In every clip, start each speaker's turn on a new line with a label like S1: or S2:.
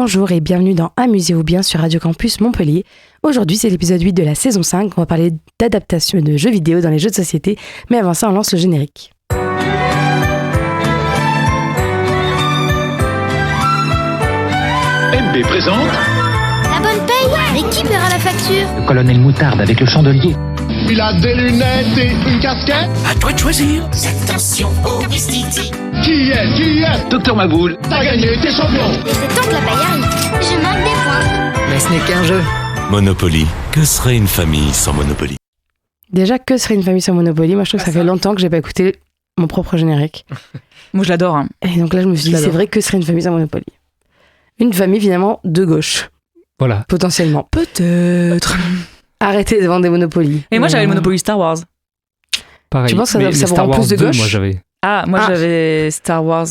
S1: Bonjour et bienvenue dans Amusez-vous bien sur Radio Campus Montpellier. Aujourd'hui, c'est l'épisode 8 de la saison 5. On va parler d'adaptation de jeux vidéo dans les jeux de société. Mais avant ça, on lance le générique.
S2: MB présente
S3: La bonne paye. Mais qui paiera la facture?
S4: Le colonel Moutarde avec le chandelier.
S2: Il a des lunettes et une casquette.
S5: À toi de choisir.
S3: Attention au biscuit.
S2: Qui est
S4: Docteur Maboul.
S2: T'as gagné, t'es champion.
S3: Et c'est tant que la paye arrive. Je manque des points.
S4: Mais ce n'est qu'un jeu.
S5: Monopoly. Que serait une famille sans Monopoly?
S1: Déjà, que serait une famille sans Monopoly? Moi, je trouve que ça fait longtemps que j'ai pas écouté mon propre générique.
S6: Moi, je l'adore. Hein.
S1: Et donc là, je me suis dit, c'est vrai, que serait une famille sans Monopoly? Une famille, finalement, de gauche.
S7: Voilà.
S1: Potentiellement.
S6: Peut-être.
S1: Arrêtez de vendre des Monopoly.
S6: Et moi, j'avais le Monopoly Star Wars.
S7: Pareil.
S1: Tu penses que
S7: mais
S1: ça vous
S7: Star
S1: rend
S7: Wars
S1: plus de
S7: 2,
S1: gauche?
S7: moi j'avais.
S6: Ah, moi, j'avais Star Wars.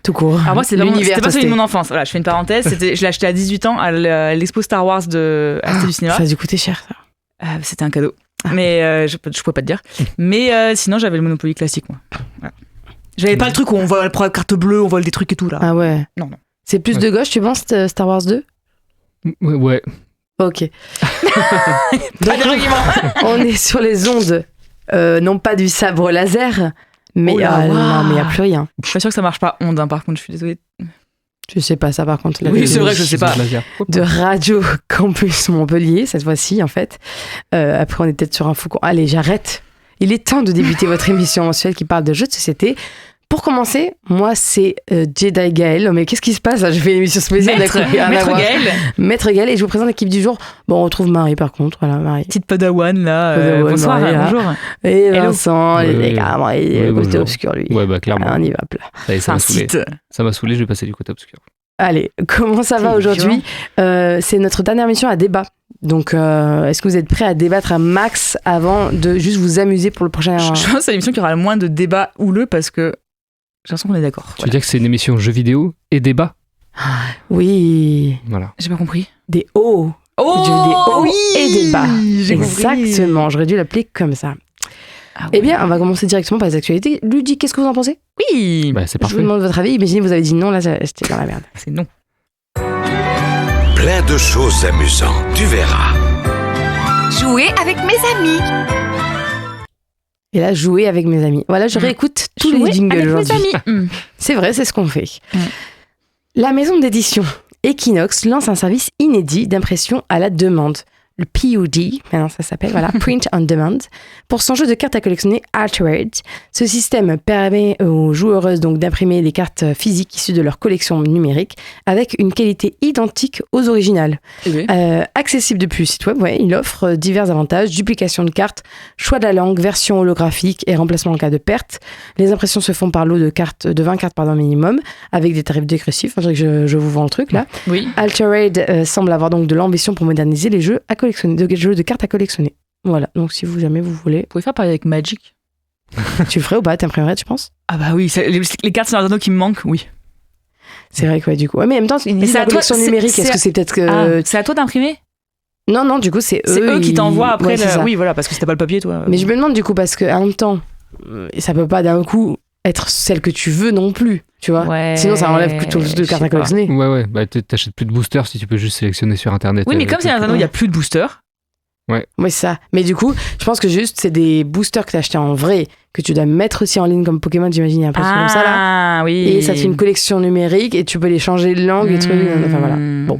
S1: Tout court.
S6: Alors moi, c'était pas celui
S1: tosté.
S6: de mon enfance. Voilà, je fais une parenthèse. Je l'ai acheté à 18 ans à l'expo Star Wars à Cité du Cinéma.
S1: Ça a dû coûter cher, ça.
S6: C'était un cadeau. Mais je pouvais pas te dire. Mais sinon, j'avais le Monopoly classique, moi. Voilà. J'avais pas le truc où on vole la carte bleue, on vole des trucs et tout, là.
S1: Ah ouais.
S6: Non.
S1: C'est plus de gauche, tu penses, Star Wars 2?
S7: Ouais.
S1: Ok.
S6: Pas d'argument.
S1: On est sur les ondes, non pas du sabre laser, mais
S6: Oh là,
S1: non,
S6: waouh.
S1: mais il n'y a plus rien.
S6: Je suis pas sûre que ça marche pas onde, hein, par contre, je suis désolée.
S1: Je sais pas ça par contre.
S6: Oui, c'est vrai que je sais pas.
S1: De Radio Campus Montpellier, cette fois-ci en fait. Après on est peut-être sur un foucon. Allez, j'arrête. Il est temps de débuter votre émission mensuelle qui parle de jeux de société. Pour commencer, moi c'est Jedi Gaël. Mais qu'est-ce qui se passe là? Je fais une émission spéciale.
S6: Maître Gaël.
S1: Maître Gaël, et je vous présente l'équipe du jour. Bon, on retrouve Marie par contre. Voilà, Marie.
S6: Petite Padawan, là.
S1: Padawan,
S6: Bonsoir,
S1: Marie, là.
S6: bonjour.
S1: Et
S6: Hello.
S1: Vincent,
S7: Ouais,
S1: il est
S7: ouais.
S1: carrément il est
S7: Ouais,
S1: côté
S7: bonjour.
S1: obscur lui.
S7: Ouais, bah clairement.
S1: On y va plat.
S7: Ça y est,
S6: C'est
S7: ça
S6: un
S7: m'a saoulé.
S6: site.
S7: Ça m'a saoulé, je vais passer du côté obscur.
S1: Allez, comment ça va
S6: C'est
S1: aujourd'hui? C'est notre dernière mission à débat. Donc, est-ce que vous êtes prêts à débattre un max avant de juste vous amuser pour le prochain...
S6: Je pense que c'est l'émission qui aura le moins de débats houleux parce que j'ai l'impression qu'on est d'accord.
S7: Tu veux dire que c'est une émission jeux vidéo et débat?
S1: Oui,
S7: Voilà.
S6: J'ai pas compris.
S1: des hauts.
S6: Oh
S1: Des hauts et des bas.
S6: j'ai compris.
S1: Exactement, j'aurais dû l'appeler comme ça.
S6: Ah
S1: Eh
S6: ouais.
S1: bien, on va commencer directement par les actualités. Ludie, qu'est-ce que vous en pensez?
S6: Oui,
S7: Bah, c'est
S1: Je
S7: parfait.
S1: vous demande votre avis. Imaginez, vous avez dit non, là, j'étais dans la merde.
S6: c'est non.
S5: Plein de choses amusantes. Tu verras.
S3: Jouer avec mes amis.
S1: Et là, jouer avec mes amis. Voilà, je réécoute tous les jingles
S6: avec mes
S1: aujourd'hui.
S6: amis.
S1: C'est vrai, c'est ce qu'on fait.
S6: Mm.
S1: La maison d'édition Equinox lance un service inédit d'impression à la demande. Le POD, maintenant ça s'appelle, voilà, Print on Demand, pour son jeu de cartes à collectionner Altered. Ce système permet aux joueuses donc d'imprimer des cartes physiques issues de leur collection numérique avec une qualité identique aux originales. Accessible depuis le site web, ouais, il offre divers avantages, duplication de cartes, choix de la langue, version holographique et remplacement en cas de perte. Les impressions se font par lot de 20 cartes minimum, avec des tarifs dégressifs. On dirait que je vous vends le truc là.
S6: Oui.
S1: Altered semble avoir donc de l'ambition pour moderniser les jeux à collectionner, jeux de cartes à collectionner. Voilà, donc si jamais vous voulez,
S6: Vous pouvez faire pareil avec Magic.
S1: tu le ferais ou pas? T'imprimerais, tu penses?
S6: Ah bah oui, les cartes Seigneur des Anneaux qui me manquent, oui.
S1: C'est vrai que ouais, du coup. Ouais, mais en même temps, ils disent
S6: c'est
S1: la
S6: à toi-
S1: collection
S6: c'est-
S1: numérique.
S6: c'est
S1: Est-ce
S6: à-
S1: que c'est peut-être que...
S6: C'est à toi d'imprimer?
S1: Non, du coup, c'est
S6: C'est eux qui t'envoient après
S1: Ouais, c'est ça.
S6: Oui, voilà, parce que c'était pas le papier, toi.
S1: Mais je me demande du coup, parce qu'en même temps, ça peut pas d'un coup être celle que tu veux non plus, tu vois.
S6: Ouais,
S1: Sinon, ça enlève tout
S6: je
S1: de
S6: sais
S1: cartes à
S6: pas.
S1: collectionner.
S7: Ouais. Bah, t'achètes plus de boosters si tu peux juste sélectionner sur internet.
S6: Oui, mais comme Seigneur des Anneaux, il n'y a plus de booster.
S1: Oui, c'est ça. Mais du coup, je pense que juste, c'est des boosters que t'as achetés en vrai, que tu dois mettre aussi en ligne comme Pokémon, j'imagine, il y a un peu comme ça là.
S6: Ah oui.
S1: Et ça te fait une collection numérique et tu peux les changer de langue et trucs. Enfin voilà. Bon.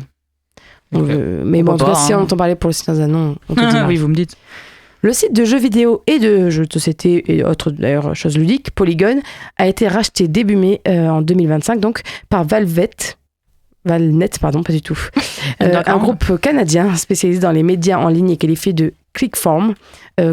S1: Mais bon, en tout
S6: Pourquoi
S1: cas,
S6: pas,
S1: si
S6: hein.
S1: on entend parler pour le Seigneur des Anneaux, on te
S6: Ah,
S1: dira.
S6: oui, vous me dites.
S1: Le site de jeux vidéo et de jeux de société et autres d'ailleurs choses ludiques, Polygon, a été racheté début mai en 2025 donc par Valnet, pardon, pas du tout. Un groupe canadien spécialisé dans les médias en ligne et qualifié de clickform,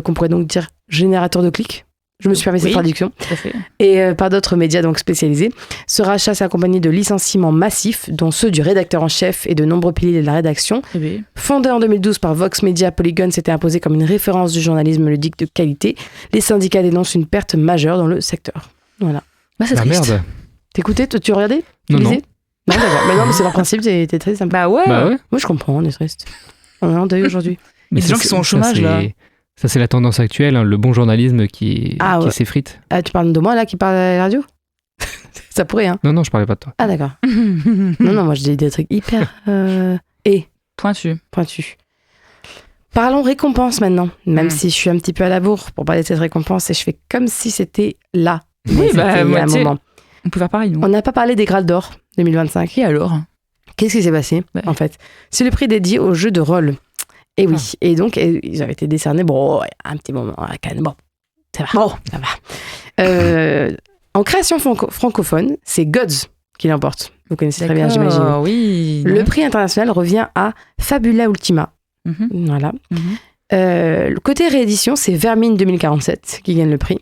S1: qu'on pourrait donc dire générateur de clics. Je me suis permis cette traduction.
S6: Tout à fait.
S1: Et par d'autres médias donc spécialisés. Ce rachat s'est accompagné de licenciements massifs, dont ceux du rédacteur en chef et de nombreux piliers de la rédaction.
S6: Eh bien.
S1: Fondé en 2012 par Vox Media, Polygon s'était imposé comme une référence du journalisme ludique de qualité. Les syndicats dénoncent une perte majeure dans le secteur. Voilà. Bah, c'est
S7: La
S1: triste.
S7: merde.
S1: T'écoutais, tu regardais? Tu
S7: Non, non.
S1: lisais? Non, d'accord. Mais non, mais c'est leur principe, t'es triste un peu.
S6: Bah ouais.
S7: Bah ouais.
S1: Moi, je comprends, on est triste. On est en deuil aujourd'hui.
S6: Mais ces
S7: ça,
S6: gens qui sont au
S7: ça,
S6: chômage, là.
S7: Ça, c'est la tendance actuelle, hein, le bon journalisme qui
S1: Ah ouais.
S7: s'effrite.
S1: Ah, tu parles de moi, là, qui parle à la radio? Ça pourrait, hein.
S7: Non, je parlais pas de toi.
S1: Ah, d'accord. non, moi, je dis des trucs hyper...
S6: Pointu.
S1: pointus. Parlons récompense maintenant, même si je suis un petit peu à la bourre pour parler de cette récompense et je fais comme si c'était là.
S6: Oui,
S1: C'était il y
S6: moi,
S1: a un
S6: tu sais,
S1: moment.
S6: on peut faire pareil, nous.
S1: On n'a pas parlé des Graals d'or 2025.
S6: Et alors?
S1: Qu'est-ce qui s'est passé, en fait? C'est le prix dédié aux jeux de rôle. Et oui, et donc ils avaient été décernés, un petit moment, quand même, ça va. En création francophone, c'est Gods qui l'emporte. Vous connaissez très bien, j'imagine.
S6: Oui.
S1: Le prix international revient à Fabula Ultima. Voilà. Le côté réédition, c'est Vermine 2047 qui gagne le prix.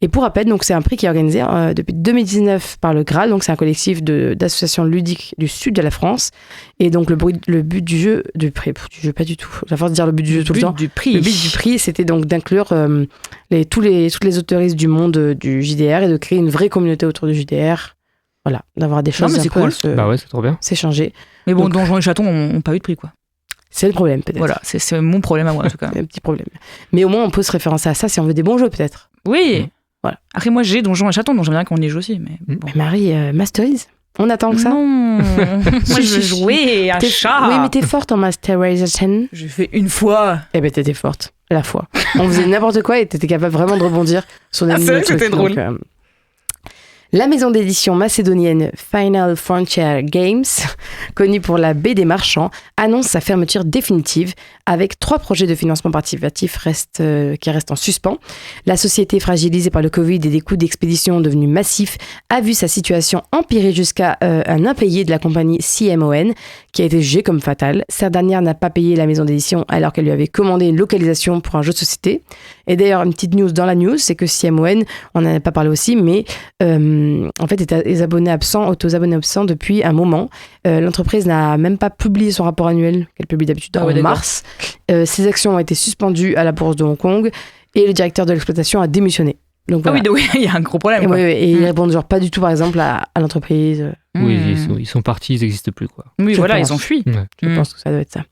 S1: Et pour rappel, donc c'est un prix qui est organisé depuis 2019 par le Graal, donc c'est un collectif d'associations ludiques du sud de la France. Et donc le but du jeu, pas du tout. La force de dire le but du jeu tout le temps. Le but du prix, c'était donc d'inclure toutes les autoristes du monde du JDR et de créer une vraie communauté autour du JDR. Voilà, d'avoir des choses.
S6: Non, mais c'est cool.
S7: Bah ouais, c'est trop bien.
S1: S'échanger.
S6: Mais bon,
S1: Donc,
S6: Donjons et Chatons n'ont pas eu de prix, quoi.
S1: C'est le problème, peut-être.
S6: Voilà, c'est mon problème à moi, en tout cas.
S1: Un petit problème. Mais au moins, on peut se référencer à ça si on veut des bons jeux, peut-être.
S6: Oui.
S1: Voilà.
S6: Après, moi, j'ai Donjons et Chatons, donc j'aimerais bien qu'on y joue aussi. Mais bon.
S1: Mais Marie, masterise. On attend que ça.
S6: Non. Moi, je veux jouer un chat.
S1: Oui, mais t'es forte en masterization.
S6: J'ai fait une fois.
S1: Eh ben, t'étais forte. La fois. On faisait n'importe quoi et t'étais capable vraiment de rebondir sur des
S6: c'est vrai que c'était drôle.
S1: La maison d'édition macédonienne Final Frontier Games, connue pour la Baie des Marchands, annonce sa fermeture définitive avec 3 projets de financement participatif qui restent en suspens. La société, fragilisée par le Covid et des coûts d'expédition devenus massifs, a vu sa situation empirer jusqu'à un impayé de la compagnie CMON, qui a été jugé comme fatal. Cette dernière n'a pas payé la maison d'édition alors qu'elle lui avait commandé une localisation pour un jeu de société. Et d'ailleurs, une petite news dans la news, c'est que CMON, on n'en a pas parlé aussi, mais en fait, est abonnés absents depuis un moment. L'entreprise n'a même pas publié son rapport annuel qu'elle publie d'habitude en mars. Ses actions ont été suspendues à la bourse de Hong Kong et le directeur de l'exploitation a démissionné. Donc, voilà.
S6: Ah oui, il y a un gros problème.
S1: Et ils répondent genre pas du tout, par exemple, à l'entreprise.
S7: Oui, ils sont partis, ils n'existent plus, quoi.
S6: Oui,
S1: Je
S6: voilà,
S1: pense.
S6: ils ont fui.
S7: Ouais.
S1: Je pense que ça doit être ça.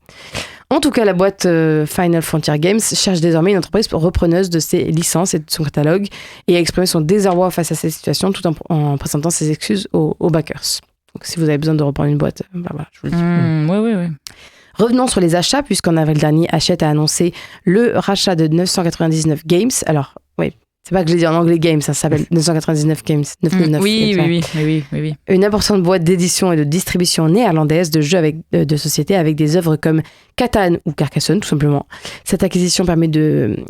S1: En tout cas, la boîte Final Frontier Games cherche désormais une entreprise repreneuse de ses licences et de son catalogue et a exprimé son désarroi face à cette situation tout en présentant ses excuses aux backers. Donc, si vous avez besoin de reprendre une boîte, voilà, je vous le dis.
S6: Oui.
S1: Revenons sur les achats, puisqu'en avril dernier, Hachette a annoncé le rachat de 999 Games. Alors, oui, c'est pas que je l'ai dit en anglais Games, ça s'appelle 999 Games. 999
S6: Oui.
S1: Une importante boîte d'édition et de distribution néerlandaise de jeux de société avec des œuvres comme Catan ou Carcassonne, tout simplement. Cette acquisition permet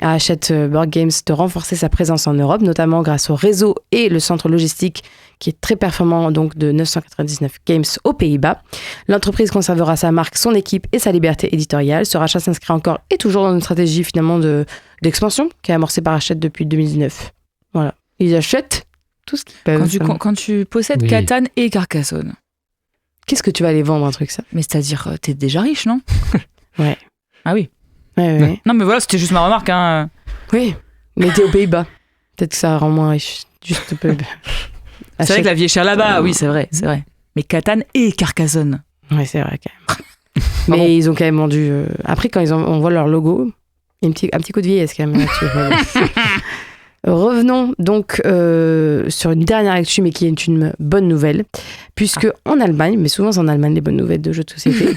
S1: à Hachette Board Games de renforcer sa présence en Europe, notamment grâce au réseau et le centre logistique qui est très performant donc de 999 Games aux Pays-Bas. L'entreprise conservera sa marque, son équipe et sa liberté éditoriale. Ce rachat s'inscrit encore et toujours dans une stratégie finalement d'expansion qui est amorcée par Hachette depuis 2019. Voilà. Ils achètent tout ce qu'ils peuvent.
S6: Quand tu possèdes Catan et Carcassonne.
S1: Qu'est-ce que tu vas aller vendre un truc ça?
S6: Mais c'est-à-dire, t'es déjà riche, non?
S1: Ouais.
S6: Ah oui.
S1: Ouais.
S6: Non mais voilà, c'était juste ma remarque. Hein.
S1: Oui, mais t'es aux Pays-Bas. Peut-être que ça rend moins riche. Juste un peu.
S6: C'est vrai que la vie est chère là-bas, oui, c'est vrai. Mais Catan et Carcassonne.
S1: Oui, c'est vrai quand même. Mais ils ont quand même vendu... Après, quand on voit leur logo, il y a un petit coup de vieillesse quand même là-dessus. Revenons donc sur une dernière actu, mais qui est une bonne nouvelle, puisque en Allemagne, mais souvent c'est en Allemagne les bonnes nouvelles de jeux de société,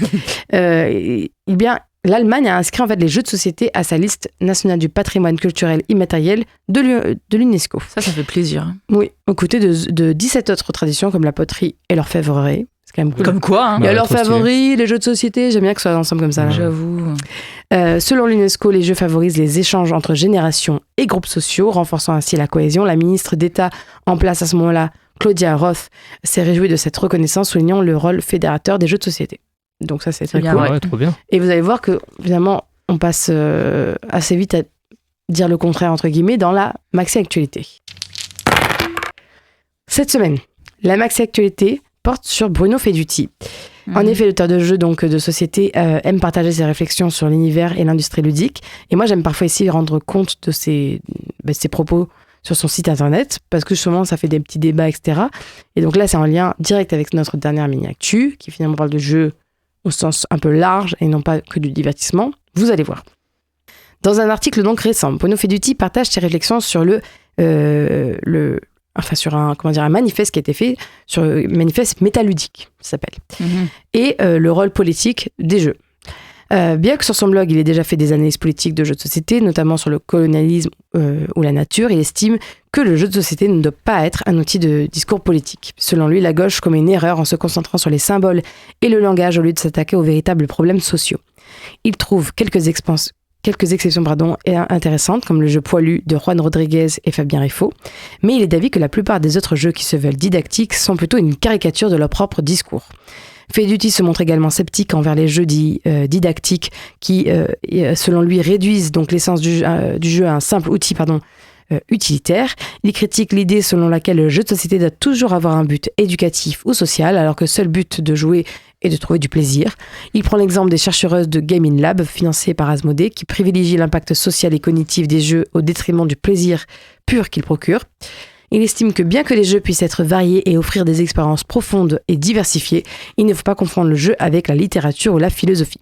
S1: eh bien, l'Allemagne a inscrit en fait les jeux de société à sa liste nationale du patrimoine culturel immatériel de l'UNESCO.
S6: Ça fait plaisir.
S1: Oui, aux côtés de 17 autres traditions comme la poterie et l'orfèvrerie. C'est quand même cool.
S6: Comme quoi, hein.
S1: Il y a l'orfèvrerie, les jeux de société, j'aime bien que ce soit ensemble comme ça. Là.
S6: J'avoue.
S1: Selon l'UNESCO, les jeux favorisent les échanges entre générations et groupes sociaux, renforçant ainsi la cohésion. La ministre d'État en place à ce moment-là, Claudia Roth, s'est réjouie de cette reconnaissance, soulignant le rôle fédérateur des jeux de société. Donc ça, c'est très cool.
S7: Ouais, trop bien.
S1: Et vous allez voir que, finalement, on passe assez vite à dire le contraire, entre guillemets, dans la maxi-actualité. Cette semaine, la maxi-actualité porte sur Bruno Feduti. En effet, l'auteur de jeux donc, de société aime partager ses réflexions sur l'univers et l'industrie ludique. Et moi, j'aime parfois essayer de rendre compte de ses propos sur son site internet, parce que justement, ça fait des petits débats, etc. Et donc là, c'est en lien direct avec notre dernière mini-actu, qui finalement parle de jeux au sens un peu large et non pas que du divertissement. Vous allez voir. Dans un article donc récent, Bruno Feduti partage ses réflexions sur le sur un manifeste qui a été fait, sur un manifeste métaludique, ça s'appelle. Et le rôle politique des jeux. Bien que sur son blog, il ait déjà fait des analyses politiques de jeux de société, notamment sur le colonialisme ou la nature, il estime que le jeu de société ne doit pas être un outil de discours politique. Selon lui, la gauche commet une erreur en se concentrant sur les symboles et le langage au lieu de s'attaquer aux véritables problèmes sociaux. Il trouve quelques exceptions intéressantes, comme le jeu Poilu de Juan Rodriguez et Fabien Riffaut, mais il est d'avis que la plupart des autres jeux qui se veulent didactiques sont plutôt une caricature de leur propre discours. Feduti se montre également sceptique envers les jeux didactiques qui, selon lui, réduisent donc l'essence du jeu à un simple outil utilitaire. Il critique l'idée selon laquelle le jeu de société doit toujours avoir un but éducatif ou social, alors que le seul but de jouer est de trouver du plaisir. Il prend l'exemple des chercheuses de Gaming Lab, financées par Asmodée, qui privilégient l'impact social et cognitif des jeux au détriment du plaisir pur qu'ils procurent. Il estime que bien que les jeux puissent être variés et offrir des expériences profondes et diversifiées, il ne faut pas confondre le jeu avec la littérature ou la philosophie.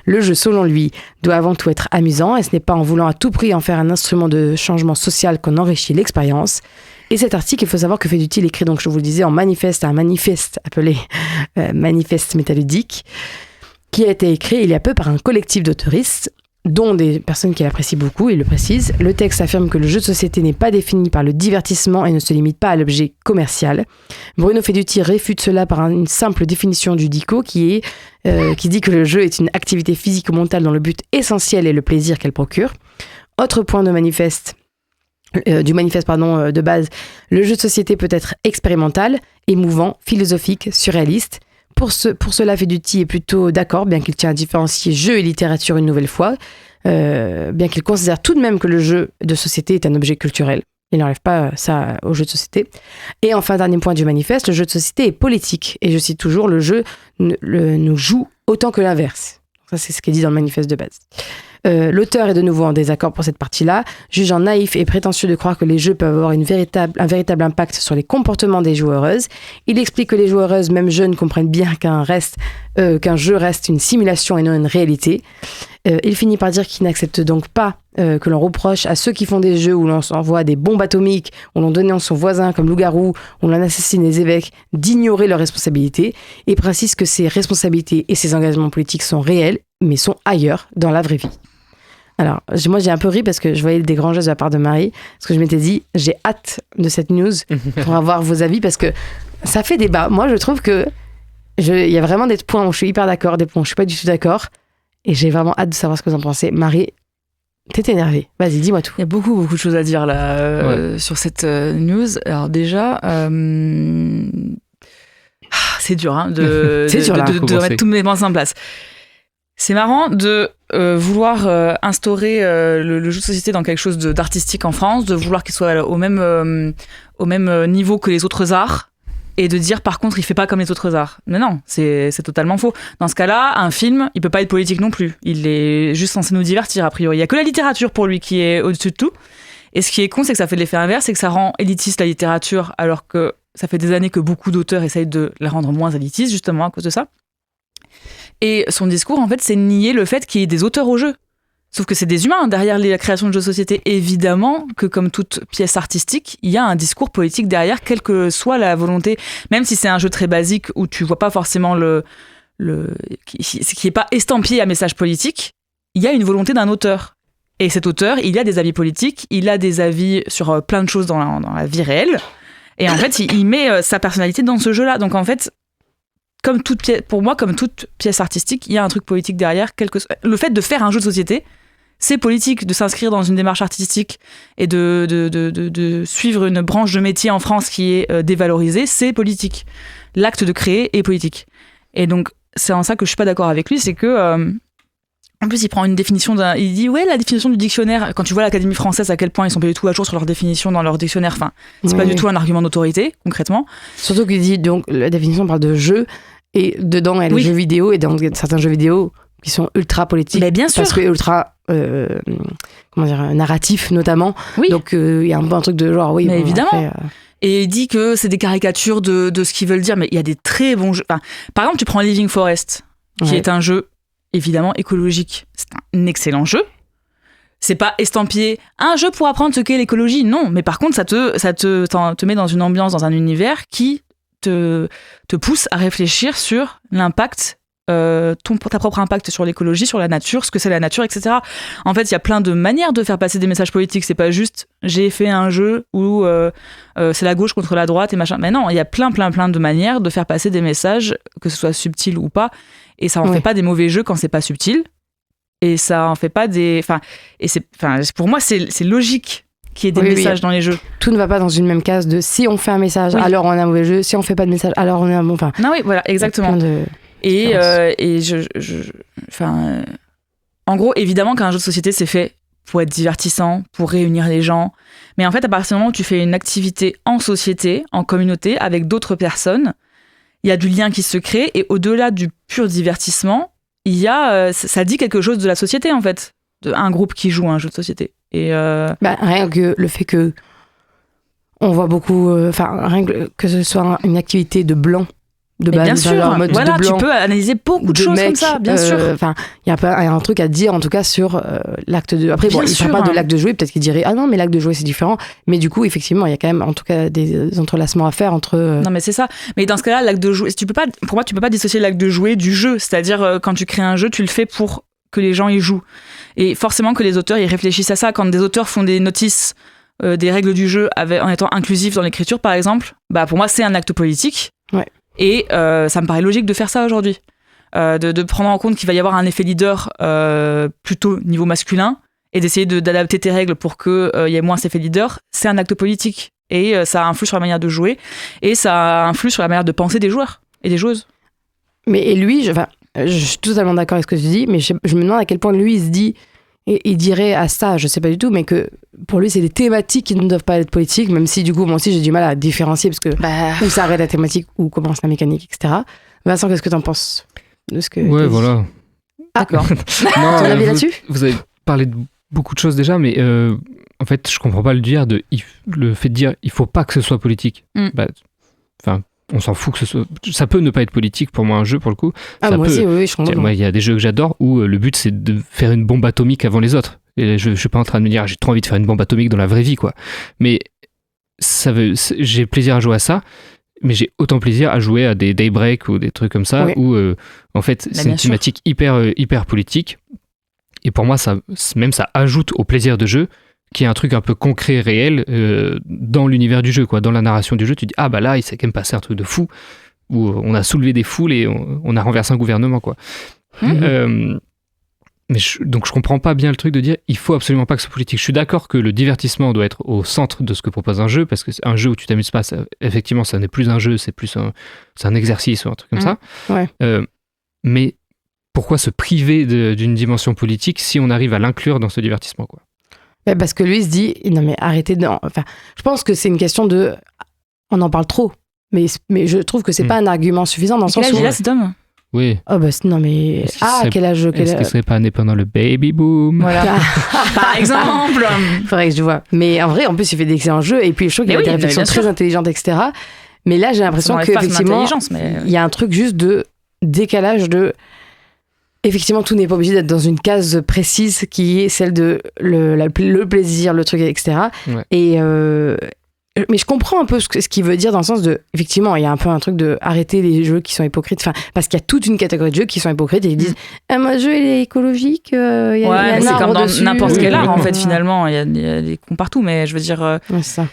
S1: Le jeu, selon lui, doit avant tout être amusant et ce n'est pas en voulant à tout prix en faire un instrument de changement social qu'on enrichit l'expérience. Et cet article, il faut savoir que Feduti l'écrit, donc je vous le disais, en manifeste appelé Manifeste métaludique, qui a été écrit il y a peu par un collectif d'auteuristes, dont des personnes qu'il apprécie beaucoup, il le précise. Le texte affirme que le jeu de société n'est pas défini par le divertissement et ne se limite pas à l'objet commercial. Bruno Feduti réfute cela par une simple définition du DICO qui dit que le jeu est une activité physique ou mentale dont le but essentiel est le plaisir qu'elle procure. Autre point du manifeste de base, le jeu de société peut être expérimental, émouvant, philosophique, surréaliste. Pour cela, Feduti est plutôt d'accord, bien qu'il tient à différencier jeu et littérature une nouvelle fois, bien qu'il considère tout de même que le jeu de société est un objet culturel. Il n'enlève pas ça au jeu de société. Et enfin, dernier point du manifeste, le jeu de société est politique. Et je cite toujours, le jeu nous joue autant que l'inverse. Ça, c'est ce qui est dit dans le manifeste de base. L'auteur est de nouveau en désaccord pour cette partie-là, jugeant naïf et prétentieux de croire que les jeux peuvent avoir un véritable impact sur les comportements des joueuses. Il explique que les joueuses, même jeunes, comprennent bien qu'un jeu reste une simulation et non une réalité. Il finit par dire qu'il n'accepte donc pas que l'on reproche à ceux qui font des jeux où l'on s'envoie des bombes atomiques, où l'on dénonce son voisin comme loup-garou, où l'on assassine les évêques, d'ignorer leurs responsabilités, et précise que ces responsabilités et ces engagements politiques sont réels, mais sont ailleurs, dans la vraie vie. Alors, moi j'ai un peu ri parce que je voyais des grands gestes de la part de Marie, parce que je m'étais dit, j'ai hâte de cette news pour avoir vos avis, parce que ça fait débat. Moi je trouve que il y a vraiment des points où je suis hyper d'accord, des points où je suis pas du tout d'accord, et j'ai vraiment hâte de savoir ce que vous en pensez. Marie, t'es énervée, vas-y, dis-moi tout.
S6: Il y a beaucoup de choses à dire là sur cette news. Alors déjà, c'est dur de remettre tous mes pensées en place. C'est marrant de vouloir instaurer le jeu de société dans quelque chose d'artistique en France, de vouloir qu'il soit au même niveau que les autres arts, et de dire par contre il fait pas comme les autres arts. Mais non, c'est totalement faux. Dans ce cas-là, un film, il peut pas être politique non plus. Il est juste censé nous divertir a priori. Il y a que la littérature pour lui qui est au-dessus de tout. Et ce qui est con, c'est que ça fait de l'effet inverse, c'est que ça rend élitiste la littérature, alors que ça fait des années que beaucoup d'auteurs essayent de la rendre moins élitiste, justement à cause de ça. Et son discours, en fait, c'est nier le fait qu'il y ait des auteurs au jeu. Sauf que c'est des humains derrière la création de jeux de société. Évidemment que, comme toute pièce artistique, il y a un discours politique derrière, quelle que soit la volonté. Même si c'est un jeu très basique où tu vois pas forcément qui est pas estampillé à message politique, il y a une volonté d'un auteur. Et cet auteur, il a des avis politiques, il a des avis sur plein de choses dans la vie réelle. Et en fait, il met sa personnalité dans ce jeu-là. Donc en fait, pour moi, comme toute pièce artistique, il y a un truc politique derrière. Le fait de faire un jeu de société, c'est politique. De s'inscrire dans une démarche artistique et de suivre une branche de métier en France qui est dévalorisée, c'est politique. L'acte de créer est politique. Et donc, c'est en ça que je suis pas d'accord avec lui, c'est que... en plus, il prend une définition il dit, ouais, la définition du dictionnaire, quand tu vois l'Académie française, à quel point ils sont pas du tout à jour sur leur définition dans leur dictionnaire, enfin, c'est pas du tout un argument d'autorité, concrètement.
S1: Surtout qu'il dit, donc, la définition parle de jeu, et dedans, il y a les jeux vidéo, et dans certains jeux vidéo qui sont ultra politiques.
S6: Mais bien sûr.
S1: Parce que ultra, narratifs, notamment. Oui. Donc, il y a un peu un truc de genre, oui.
S6: Mais
S1: bon,
S6: évidemment.
S1: Après,
S6: Et il dit que c'est des caricatures de ce qu'ils veulent dire, mais il y a des très bons jeux. Enfin, par exemple, tu prends Living Forest, qui est un jeu évidemment écologique. C'est un excellent jeu. C'est pas estampillé un jeu pour apprendre ce qu'est l'écologie, non. Mais par contre, ça te met dans une ambiance, dans un univers qui te pousse à réfléchir sur l'impact, ta propre impact sur l'écologie, sur la nature, ce que c'est la nature, etc. En fait, il y a plein de manières de faire passer des messages politiques. C'est pas juste j'ai fait un jeu où c'est la gauche contre la droite et machin. Mais non, il y a plein de manières de faire passer des messages, que ce soit subtil ou pas. Et ça en fait pas des mauvais jeux quand c'est pas subtil. Et ça en fait pas des... pour moi, c'est logique qu'il y ait des messages dans les jeux.
S1: Tout ne va pas dans une même case de si on fait un message, alors on a un mauvais jeu. Si on fait pas de message, alors on a un bon...
S6: Non, oui, voilà, exactement. En gros, évidemment qu'un jeu de société, c'est fait pour être divertissant, pour réunir les gens. Mais en fait, à partir du moment où tu fais une activité en société, en communauté, avec d'autres personnes, il y a du lien qui se crée. Et au-delà du pur divertissement, il y a, ça dit quelque chose de la société, en fait. Un groupe qui joue à un jeu de société. Et
S1: rien que le fait que on voit beaucoup... rien que ce soit une activité de blanc, de base,
S6: bien sûr,
S1: mode
S6: voilà,
S1: de blanc,
S6: tu peux analyser beaucoup de choses
S1: mecs,
S6: comme ça, bien sûr.
S1: Il y a un truc à dire, en tout cas, sur l'acte de... Après, il ne parle pas de l'acte de jouer, peut-être qu'il dirait « Ah non, mais l'acte de jouer, c'est différent ». Mais du coup, effectivement, il y a quand même, en tout cas, des entrelacements à faire entre...
S6: Non, mais c'est ça. Mais dans ce cas-là, l'acte de jouer... Pour moi, tu peux pas dissocier l'acte de jouer du jeu. C'est-à-dire, quand tu crées un jeu, tu le fais pour que les gens y jouent. Et forcément que les auteurs, ils réfléchissent à ça. Quand des auteurs font des notices des règles du jeu en étant inclusifs dans l'écriture, par exemple, pour moi, c'est un acte politique.
S1: Ouais.
S6: Et ça me paraît logique de faire ça aujourd'hui. De prendre en compte qu'il va y avoir un effet leader plutôt niveau masculin et d'essayer d'adapter tes règles pour qu'il y ait moins cet effet leader, c'est un acte politique. Et ça influe sur la manière de jouer et ça influe sur la manière de penser des joueurs et des joueuses.
S1: Mais lui, je suis totalement d'accord avec ce que tu dis, mais je me demande à quel point lui, il se dit... Et il dirait à ça, je sais pas du tout, mais que pour lui, c'est des thématiques qui ne doivent pas être politiques, même si du coup, moi aussi, j'ai du mal à différencier, parce que où s'arrête la thématique, où commence la mécanique, etc. Vincent, qu'est-ce que t'en penses de ce que
S7: Ouais, voilà.
S1: D'accord. Ton avis là-dessus ?
S7: Vous avez parlé de beaucoup de choses déjà, mais en fait, je comprends pas le fait de dire il faut pas que ce soit politique. On s'en fout que ce soit... Ça peut ne pas être politique pour moi, un jeu, pour le coup.
S1: Moi aussi, oui, je comprends.
S7: Moi, il y a des jeux que j'adore où le but, c'est de faire une bombe atomique avant les autres. Et je suis pas en train de me dire, j'ai trop envie de faire une bombe atomique dans la vraie vie, quoi. Mais j'ai plaisir à jouer à ça, mais j'ai autant plaisir à jouer à des Daybreak ou des trucs comme ça, où, en fait, c'est une thématique hyper politique. Et pour moi, ça ajoute au plaisir de jeu, qui est un truc un peu concret, réel, dans l'univers du jeu, quoi. Dans la narration du jeu, tu dis, là, il s'est quand même passé un truc de fou, où on a soulevé des foules et on a renversé un gouvernement, quoi. Donc je comprends pas bien le truc de dire, il faut absolument pas que ce soit politique. Je suis d'accord que le divertissement doit être au centre de ce que propose un jeu, parce que un jeu où tu t'amuses pas, effectivement, ça n'est plus un jeu, c'est plus un exercice ou un truc comme ça.
S1: Ouais.
S7: Mais pourquoi se priver d'une dimension politique si on arrive à l'inclure dans ce divertissement, quoi?
S1: Parce que lui, il se dit, non mais arrêtez de... Enfin, je pense que c'est une question de... On en parle trop. Mais je trouve que c'est pas un argument suffisant dans le sens où...
S6: Quel âge il a, cet homme ?
S7: Oui.
S1: Non mais... quel âge...
S7: Est-ce qu'il serait pas né pendant le baby boom ?
S6: Voilà. Par exemple.
S1: Faudrait que je vois. Mais en vrai, en plus, il fait d'excellents jeux. Et puis, je trouve qu'il y a des réflexions très intelligentes, etc. Mais là, j'ai l'impression qu'effectivement, il y a un truc juste de décalage de... Effectivement, tout n'est pas obligé d'être dans une case précise qui est celle de le plaisir, le truc, etc. Ouais. Et mais je comprends un peu ce qu'il veut dire dans le sens de... Effectivement, il y a un peu un truc de arrêter les jeux qui sont hypocrites. Parce qu'il y a toute une catégorie de jeux qui sont hypocrites et ils disent mon jeu il est écologique, il y a
S6: c'est comme dans
S1: dessus,
S6: n'importe quel art en fait finalement. Il y a des cons partout, mais je veux dire...
S1: c'est ça.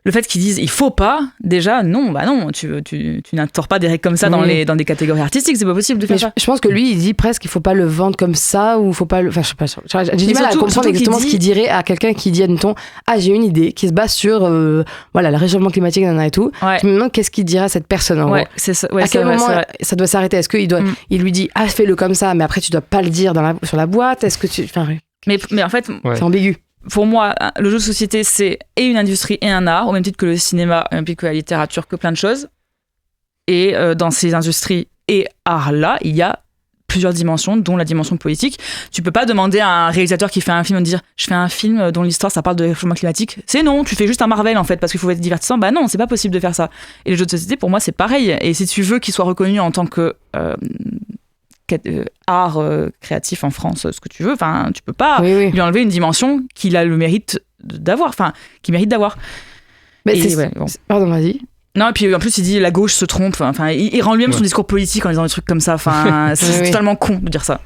S6: Le fait qu'ils disent il faut pas, déjà non, tu n'instaures pas des règles comme ça dans des catégories artistiques, c'est pas possible de faire ça.
S1: Je pense que lui il dit presque qu'il faut pas le vendre comme ça ou faut pas le... Enfin je sais pas, j'ai du mal à comprendre exactement ce qu'il dirait à quelqu'un qui dit admettons j'ai une idée qui se base sur le réchauffement climatique et tout. Je me demande qu'est-ce qu'il dirait à cette personne en gros.
S6: C'est ça,
S1: à quel moment ça doit s'arrêter? Est-ce qu'il doit il lui dit fais-le comme ça mais après tu dois pas le dire sur la boîte? Est-ce que tu
S6: mais en fait
S1: c'est ambigu.
S6: Pour moi, le jeu de société, c'est et une industrie et un art, au même titre que le cinéma, au même titre que la littérature, que plein de choses. Et dans ces industries et arts-là, il y a plusieurs dimensions, dont la dimension politique. Tu peux pas demander à un réalisateur qui fait un film de dire « je fais un film dont l'histoire, ça parle de réchauffement climatique ». C'est non, tu fais juste un Marvel, en fait, parce qu'il faut être divertissant. Bah non, c'est pas possible de faire ça. Et le jeu de société, pour moi, c'est pareil. Et si tu veux qu'il soit reconnu en tant que art créatif en France, ce que tu veux. Enfin, tu peux pas lui enlever une dimension qu'il a le mérite d'avoir. Enfin, qu'il mérite d'avoir.
S1: Mais Pardon, vas-y.
S6: Non, et puis en plus, il dit la gauche se trompe. Enfin, il rend lui-même son discours politique en disant des trucs comme ça. Enfin, c'est totalement con de dire ça.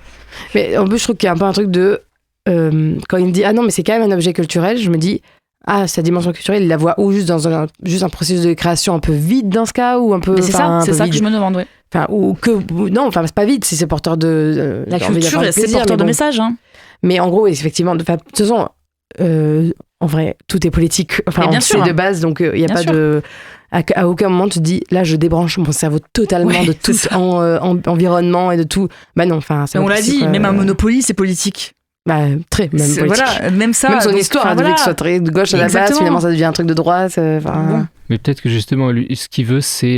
S1: Mais en plus, je trouve qu'il y a un peu un truc de... quand il me dit « Ah non, mais c'est quand même un objet culturel », je me dis « Ah, sa dimension culturelle, il la voit ou juste dans un processus de création un peu vide dans ce cas, ou un peu... »
S6: Mais c'est ça que je me demande, oui.
S1: Enfin, non, enfin, c'est pas vide si c'est porteur de...
S6: la culture, c'est porteur de messages. Hein.
S1: Mais en gros, effectivement, de toute façon, en vrai, tout est politique. Enfin, on sait de base, donc il n'y a pas de... À aucun moment tu te dis là je débranche mon cerveau totalement de tout environnement et de tout. Bah non, enfin
S6: on l'a dit, même un Monopoly c'est politique.
S1: Bah très même politique.
S6: Voilà, même ça.
S1: Même son histoire devait que ce soit très de gauche à la base, finalement ça devient un truc de droite. Bon.
S7: Mais peut-être que justement lui, ce qu'il veut c'est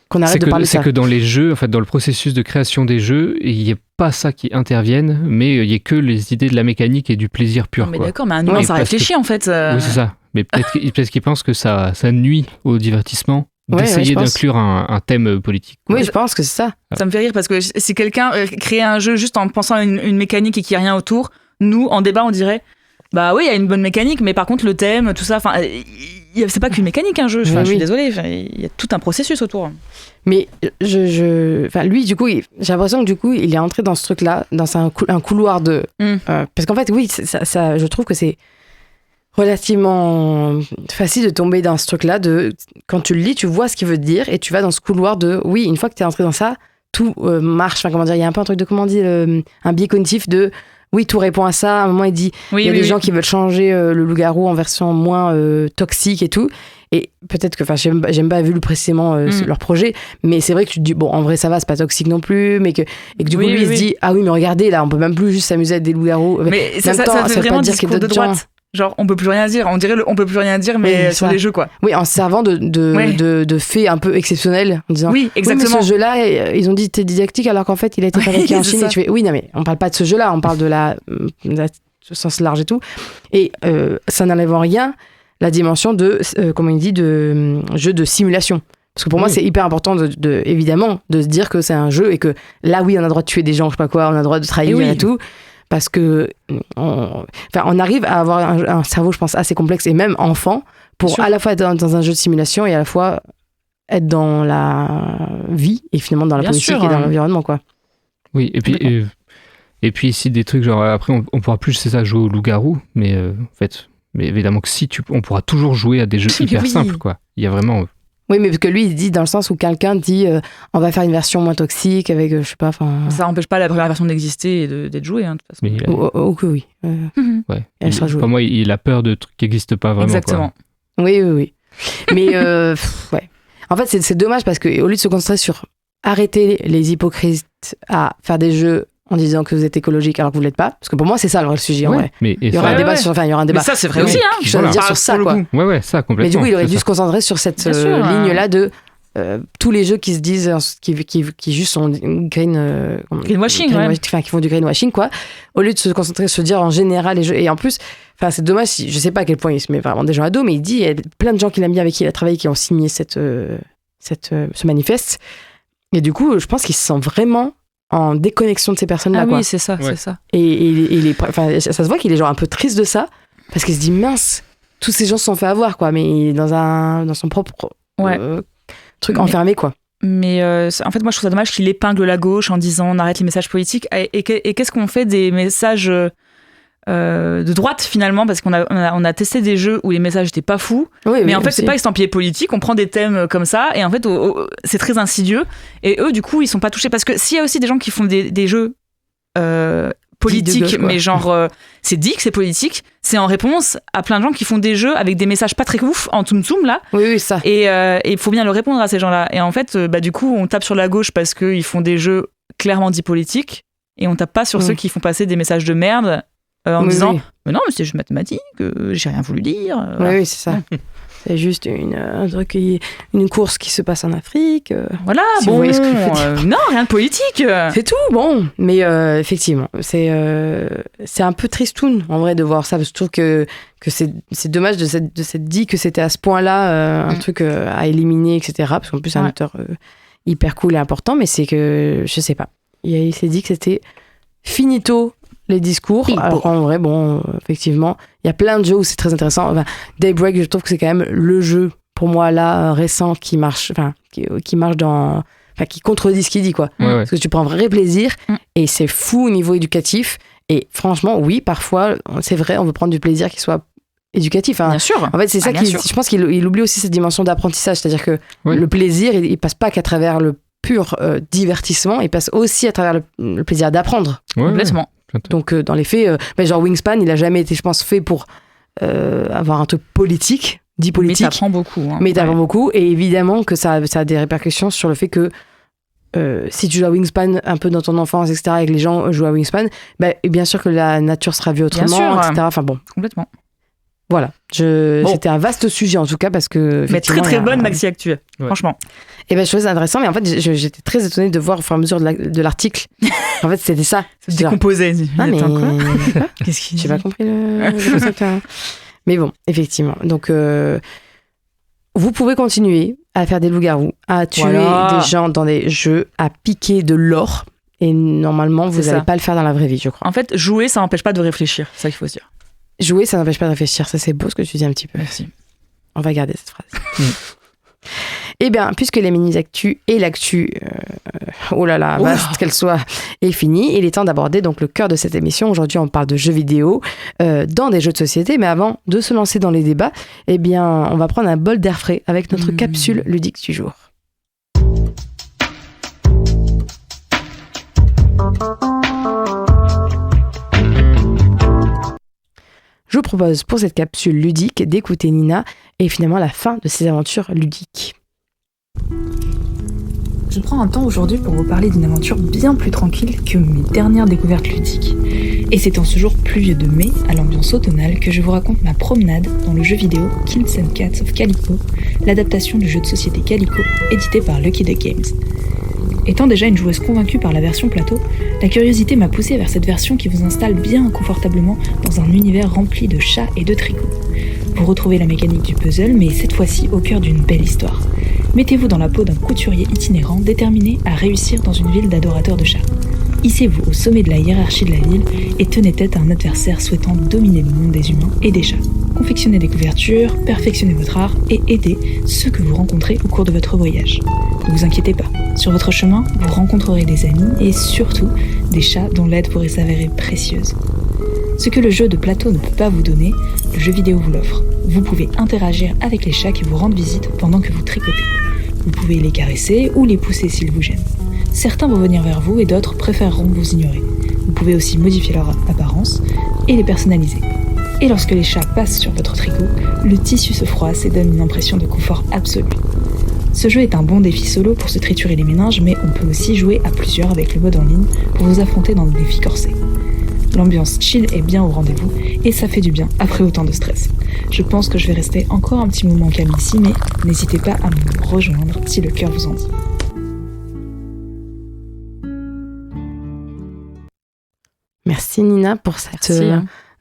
S1: qu'on arrête de parler de ça.
S7: C'est que dans les jeux, en fait, dans le processus de création des jeux, il n'y a pas ça qui intervienne, mais il n'y a que les idées de la mécanique et du plaisir pur.
S6: Non, mais d'accord, mais un humain ça réfléchit en fait.
S7: Oui, c'est ça. Mais peut-être qu'il pense que ça nuit au divertissement d'essayer d'inclure un thème politique.
S1: Oui, je pense que c'est ça.
S6: Ça me fait rire parce que si quelqu'un crée un jeu juste en pensant à une mécanique et qu'il n'y a rien autour, nous, en débat, on dirait bah oui, il y a une bonne mécanique, mais par contre, le thème, tout ça, enfin, c'est pas qu'une mécanique, un jeu. Je suis désolée, il y a tout un processus autour.
S1: Mais lui, du coup, j'ai l'impression que du coup, il est entré dans ce truc-là, dans un couloir de... parce qu'en fait, oui, ça, je trouve que c'est relativement facile de tomber dans ce truc-là de quand tu le lis, tu vois ce qu'il veut te dire et tu vas dans ce couloir de oui, une fois que tu es entré dans ça, tout marche. Enfin, comment dire, il y a un peu un truc de comment on dit, un biais cognitif de oui, tout répond à ça. À un moment, il dit il y a des gens qui veulent changer le loup-garou en version moins toxique et tout. Et peut-être que, enfin, j'aime pas vu précisément leur projet, mais c'est vrai que tu te dis, bon, en vrai, ça va, c'est pas toxique non plus, et que du coup, lui, il se dit, ah oui, mais regardez, là, on peut même plus juste s'amuser avec des loups-garous.
S6: Mais ça fait vraiment discours de droite. Genre, on peut plus rien dire. On dirait on peut plus rien dire, mais sur les jeux, quoi.
S1: Oui, en se servant de faits un peu exceptionnels, en disant,
S6: oui, exactement.
S1: Oui, mais ce jeu-là, ils ont dit c'était didactique, alors qu'en fait, il a été fabriqué en Chine. Et tu fais, oui, non, mais on parle pas de ce jeu-là, on parle de la sens large et tout. Et ça n'enlève en rien la dimension de, comment il dit, de jeu de simulation. Parce que pour moi, c'est hyper important, évidemment, de se dire que c'est un jeu et que là, oui, on a le droit de tuer des gens, je sais pas quoi, on a le droit de trahir et tout. Parce que on arrive à avoir un cerveau, je pense, assez complexe et même enfant pour à la fois être dans un jeu de simulation et à la fois être dans la vie et finalement dans la politique et dans l'environnement, quoi.
S7: Oui, et puis ici des trucs genre après on pourra plus, c'est ça, jouer au loup-garou, mais en fait, mais évidemment que on pourra toujours jouer à des jeux hyper simples, quoi. Il y a vraiment...
S1: Oui, mais parce que lui, il dit dans le sens où quelqu'un dit on va faire une version moins toxique avec, je sais pas, enfin...
S6: Ça n'empêche pas la première version d'exister et d'être jouée, hein, de toute
S1: façon. Ou que oui.
S7: Ouais.
S1: Elle sera jouée.
S7: Pour moi, il a peur de trucs qui n'existent pas vraiment.
S6: Exactement.
S7: Quoi.
S1: Oui. Mais, ouais. En fait, c'est dommage parce qu'au lieu de se concentrer sur arrêter les hypocrites à faire des jeux en disant que vous êtes écologique alors que vous ne l'êtes pas, parce que pour moi c'est ça le vrai sujet, en vrai.
S7: Mais
S1: il y aura un débat sur, il y aura un débat.
S6: Mais ça c'est vrai aussi, hein.
S1: Je veux dire sur ça, quoi.
S7: Ouais, ça complètement.
S1: Mais du coup il aurait dû se concentrer sur cette ligne-là de tous les jeux qui se disent, qui juste sont
S6: greenwashing,
S1: qui font du greenwashing, quoi. Au lieu de se concentrer sur se dire en général les jeux, et en plus, enfin c'est dommage, je sais pas à quel point il se met vraiment des gens à dos, mais il dit il y a plein de gens qu'il aime bien, avec qui il a travaillé, qui ont signé ce manifeste, et du coup je pense qu'il se sent vraiment en déconnexion de ces personnes-là.
S6: Oui, c'est ça, c'est ça.
S1: Et ça se voit qu'il est genre un peu triste de ça, parce qu'il se dit mince, tous ces gens se sont fait avoir, quoi, mais il est dans son propre truc enfermé, quoi.
S6: Mais en fait, moi je trouve ça dommage qu'il épingle la gauche en disant on arrête les messages politiques. Et qu'est-ce qu'on fait des messages de droite finalement, parce qu'on a testé des jeux où les messages n'étaient pas fous, mais en fait c'est pas estampillé politique, on prend des thèmes comme ça et en fait c'est très insidieux et eux du coup ils sont pas touchés, parce que s'il y a aussi des gens qui font des jeux politiques gauche, mais genre c'est dit que c'est politique, c'est en réponse à plein de gens qui font des jeux avec des messages pas très ouf en tsum tsum là,
S1: ça,
S6: et il faut bien le répondre à ces gens là, et en fait du coup on tape sur la gauche parce qu'ils font des jeux clairement dits politiques et on tape pas sur ceux qui font passer des messages de merde en disant mais non, mais c'est juste mathématique, j'ai rien voulu dire.
S1: Voilà. Oui, c'est ça. C'est juste un truc, une course qui se passe en Afrique.
S6: Voilà, si bon, non, rien de politique.
S1: C'est tout, bon. Mais effectivement, c'est un peu tristoun en vrai de voir ça, parce que je trouve que c'est dommage de s'être dit que c'était à ce point-là un truc à éliminer, etc. Parce qu'en plus, c'est un auteur hyper cool et important, mais c'est que, je sais pas, il s'est dit que c'était finito les discours, alors en vrai, bon, effectivement, il y a plein de jeux où c'est très intéressant. Enfin, Daybreak, je trouve que c'est quand même le jeu, pour moi, là, récent, qui marche, qui marche dans... Enfin, qui contredit ce qu'il dit, quoi. Parce que tu prends un vrai plaisir, et c'est fou au niveau éducatif, et franchement, oui, parfois, c'est vrai, on veut prendre du plaisir qui soit éducatif. Hein.
S6: Bien sûr.
S1: En fait, c'est ça je pense qu'il oublie aussi cette dimension d'apprentissage, c'est-à-dire que le plaisir, il passe pas qu'à travers le pur divertissement, il passe aussi à travers le plaisir d'apprendre.
S6: Complètement.
S1: Donc, dans les faits, genre Wingspan, il a jamais été, je pense, fait pour avoir un truc politique, dit politique.
S6: Mais t'apprends beaucoup. Hein.
S1: Mais t'apprends beaucoup, et évidemment que ça a des répercussions sur le fait que si tu joues à Wingspan un peu dans ton enfance, etc., et que les gens jouent à Wingspan, bien sûr que la nature sera vue autrement, etc. Enfin bon.
S6: Complètement.
S1: Voilà, c'était un vaste sujet en tout cas parce que...
S6: Mais très bonne Maxi Actu, franchement.
S1: Et je trouvais ça intéressant, mais en fait j'étais très étonnée de voir au fur et à mesure de l'article. En fait c'était ça.
S6: Ça se décomposait.
S1: Ah mais...
S6: Qu'est-ce qu'il dit ?
S1: J'ai pas compris le concept. Mais bon, effectivement. Donc vous pouvez continuer à faire des loups-garous, à tuer des gens dans des jeux, à piquer de l'or. Et normalement vous n'allez pas le faire dans la vraie vie, je crois.
S6: En fait, jouer ça n'empêche pas de réfléchir, c'est ça qu'il faut se dire.
S1: Jouer, ça n'empêche pas de réfléchir. Ça, c'est beau ce que tu dis un petit peu.
S6: Merci.
S1: On va garder cette phrase. Eh bien, puisque les mini-actus et l'actu, oh là là, vaste qu'elle soit, est finie, il est temps d'aborder donc le cœur de cette émission. Aujourd'hui, on parle de jeux vidéo dans des jeux de société. Mais avant de se lancer dans les débats, eh bien, on va prendre un bol d'air frais avec notre capsule ludique du jour. Je vous propose pour cette capsule ludique d'écouter Nina et finalement la fin de ses aventures ludiques.
S8: Je prends un temps aujourd'hui pour vous parler d'une aventure bien plus tranquille que mes dernières découvertes ludiques. Et c'est en ce jour pluvieux de mai, à l'ambiance automnale, que je vous raconte ma promenade dans le jeu vidéo Kings and Cats of Calico, l'adaptation du jeu de société Calico, édité par Lucky Duck Games. Étant déjà une joueuse convaincue par la version plateau, la curiosité m'a poussée vers cette version qui vous installe bien confortablement dans un univers rempli de chats et de tricots. Vous retrouvez la mécanique du puzzle, mais cette fois-ci au cœur d'une belle histoire. Mettez-vous dans la peau d'un couturier itinérant déterminé à réussir dans une ville d'adorateurs de chats. Hissez-vous au sommet de la hiérarchie de la ville et tenez tête à un adversaire souhaitant dominer le monde des humains et des chats. Confectionnez des couvertures, perfectionnez votre art et aidez ceux que vous rencontrez au cours de votre voyage. Ne vous inquiétez pas, sur votre chemin, vous rencontrerez des amis et surtout des chats dont l'aide pourrait s'avérer précieuse. Ce que le jeu de plateau ne peut pas vous donner, le jeu vidéo vous l'offre. Vous pouvez interagir avec les chats qui vous rendent visite pendant que vous tricotez. Vous pouvez les caresser ou les pousser s'ils vous gênent. Certains vont venir vers vous et d'autres préféreront vous ignorer. Vous pouvez aussi modifier leur apparence et les personnaliser. Et lorsque les chats passent sur votre tricot, le tissu se froisse et donne une impression de confort absolu. Ce jeu est un bon défi solo pour se triturer les méninges, mais on peut aussi jouer à plusieurs avec le mode en ligne pour vous affronter dans des défis corsés. L'ambiance chill est bien au rendez-vous et ça fait du bien après autant de stress. Je pense que je vais rester encore un petit moment calme ici, mais n'hésitez pas à me rejoindre si le cœur vous en dit.
S1: Merci Nina pour cette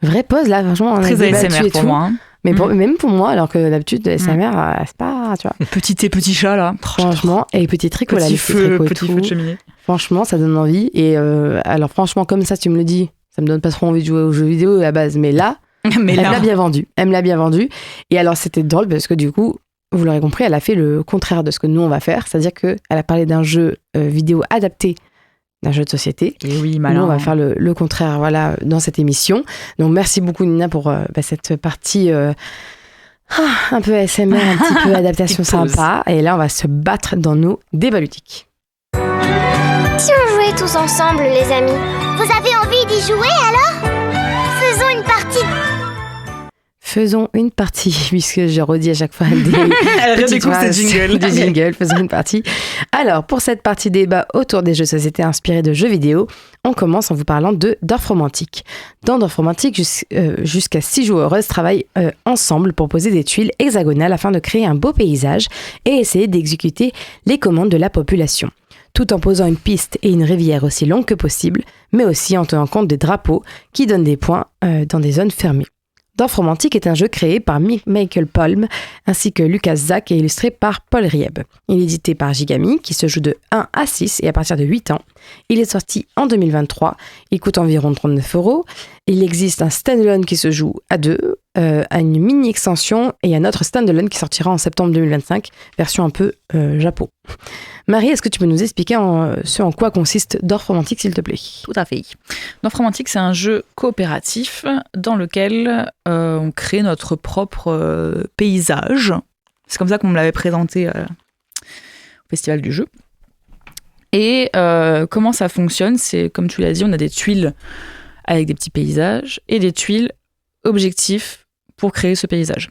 S1: vraie pause là, franchement. On
S6: très ASMR pour moi. Hein.
S1: Mais même pour moi, alors que d'habitude, ASMR, c'est pas, tu vois.
S6: Petit chat là.
S1: Franchement, et petit tricot là,
S6: petit feu de cheminée.
S1: Franchement, ça donne envie. Et alors franchement, comme ça, tu me le dis, ça me donne pas trop envie de jouer aux jeux vidéo à la base. Mais là, elle me l'a bien vendu. Elle me l'a bien vendu. Et alors, c'était drôle parce que du coup, vous l'aurez compris, elle a fait le contraire de ce que nous, on va faire. C'est-à-dire qu'elle a parlé d'un jeu vidéo adapté d'un jeu de société.
S6: Et oui, malin.
S1: Nous, on va faire le contraire, voilà, dans cette émission. Donc, merci beaucoup, Nina, pour cette partie un peu ASMR, un petit peu adaptation sympa. Et là, on va se battre dans nos débats ludiques.
S3: Si on jouait tous ensemble, les amis, vous avez envie d'y jouer alors ? Faisons une partie.
S1: Faisons une partie, puisque je redis à chaque fois
S6: des
S1: jingles. Faisons une partie. Alors, pour cette partie débat autour des jeux de société inspirés de jeux vidéo, on commence en vous parlant de Dorfromantik. Dans Dorfromantik, jusqu'à 6 joueuses travaillent ensemble pour poser des tuiles hexagonales afin de créer un beau paysage et essayer d'exécuter les commandes de la population, tout en posant une piste et une rivière aussi longue que possible, mais aussi en tenant compte des drapeaux qui donnent des points dans des zones fermées. Dorfromantik est un jeu créé par Michael Palm ainsi que Lucas Zack et illustré par Paul Rieb. Il est édité par Gigami qui se joue de 1 à 6 et à partir de 8 ans. Il est sorti en 2023. Il coûte environ 39 €. Il existe un standalone qui se joue à 2, une mini-extension et un autre standalone qui sortira en septembre 2025, version un peu Japon. Marie, est-ce que tu peux nous expliquer ce en quoi consiste Dorfromantik, s'il te plaît ?
S6: Tout à fait. Dorfromantik, c'est un jeu coopératif dans lequel on crée notre propre paysage. C'est comme ça qu'on me l'avait présenté au Festival du jeu. Et comment ça fonctionne ? C'est, comme tu l'as dit, on a des tuiles avec des petits paysages et des tuiles objectifs pour créer ce paysage.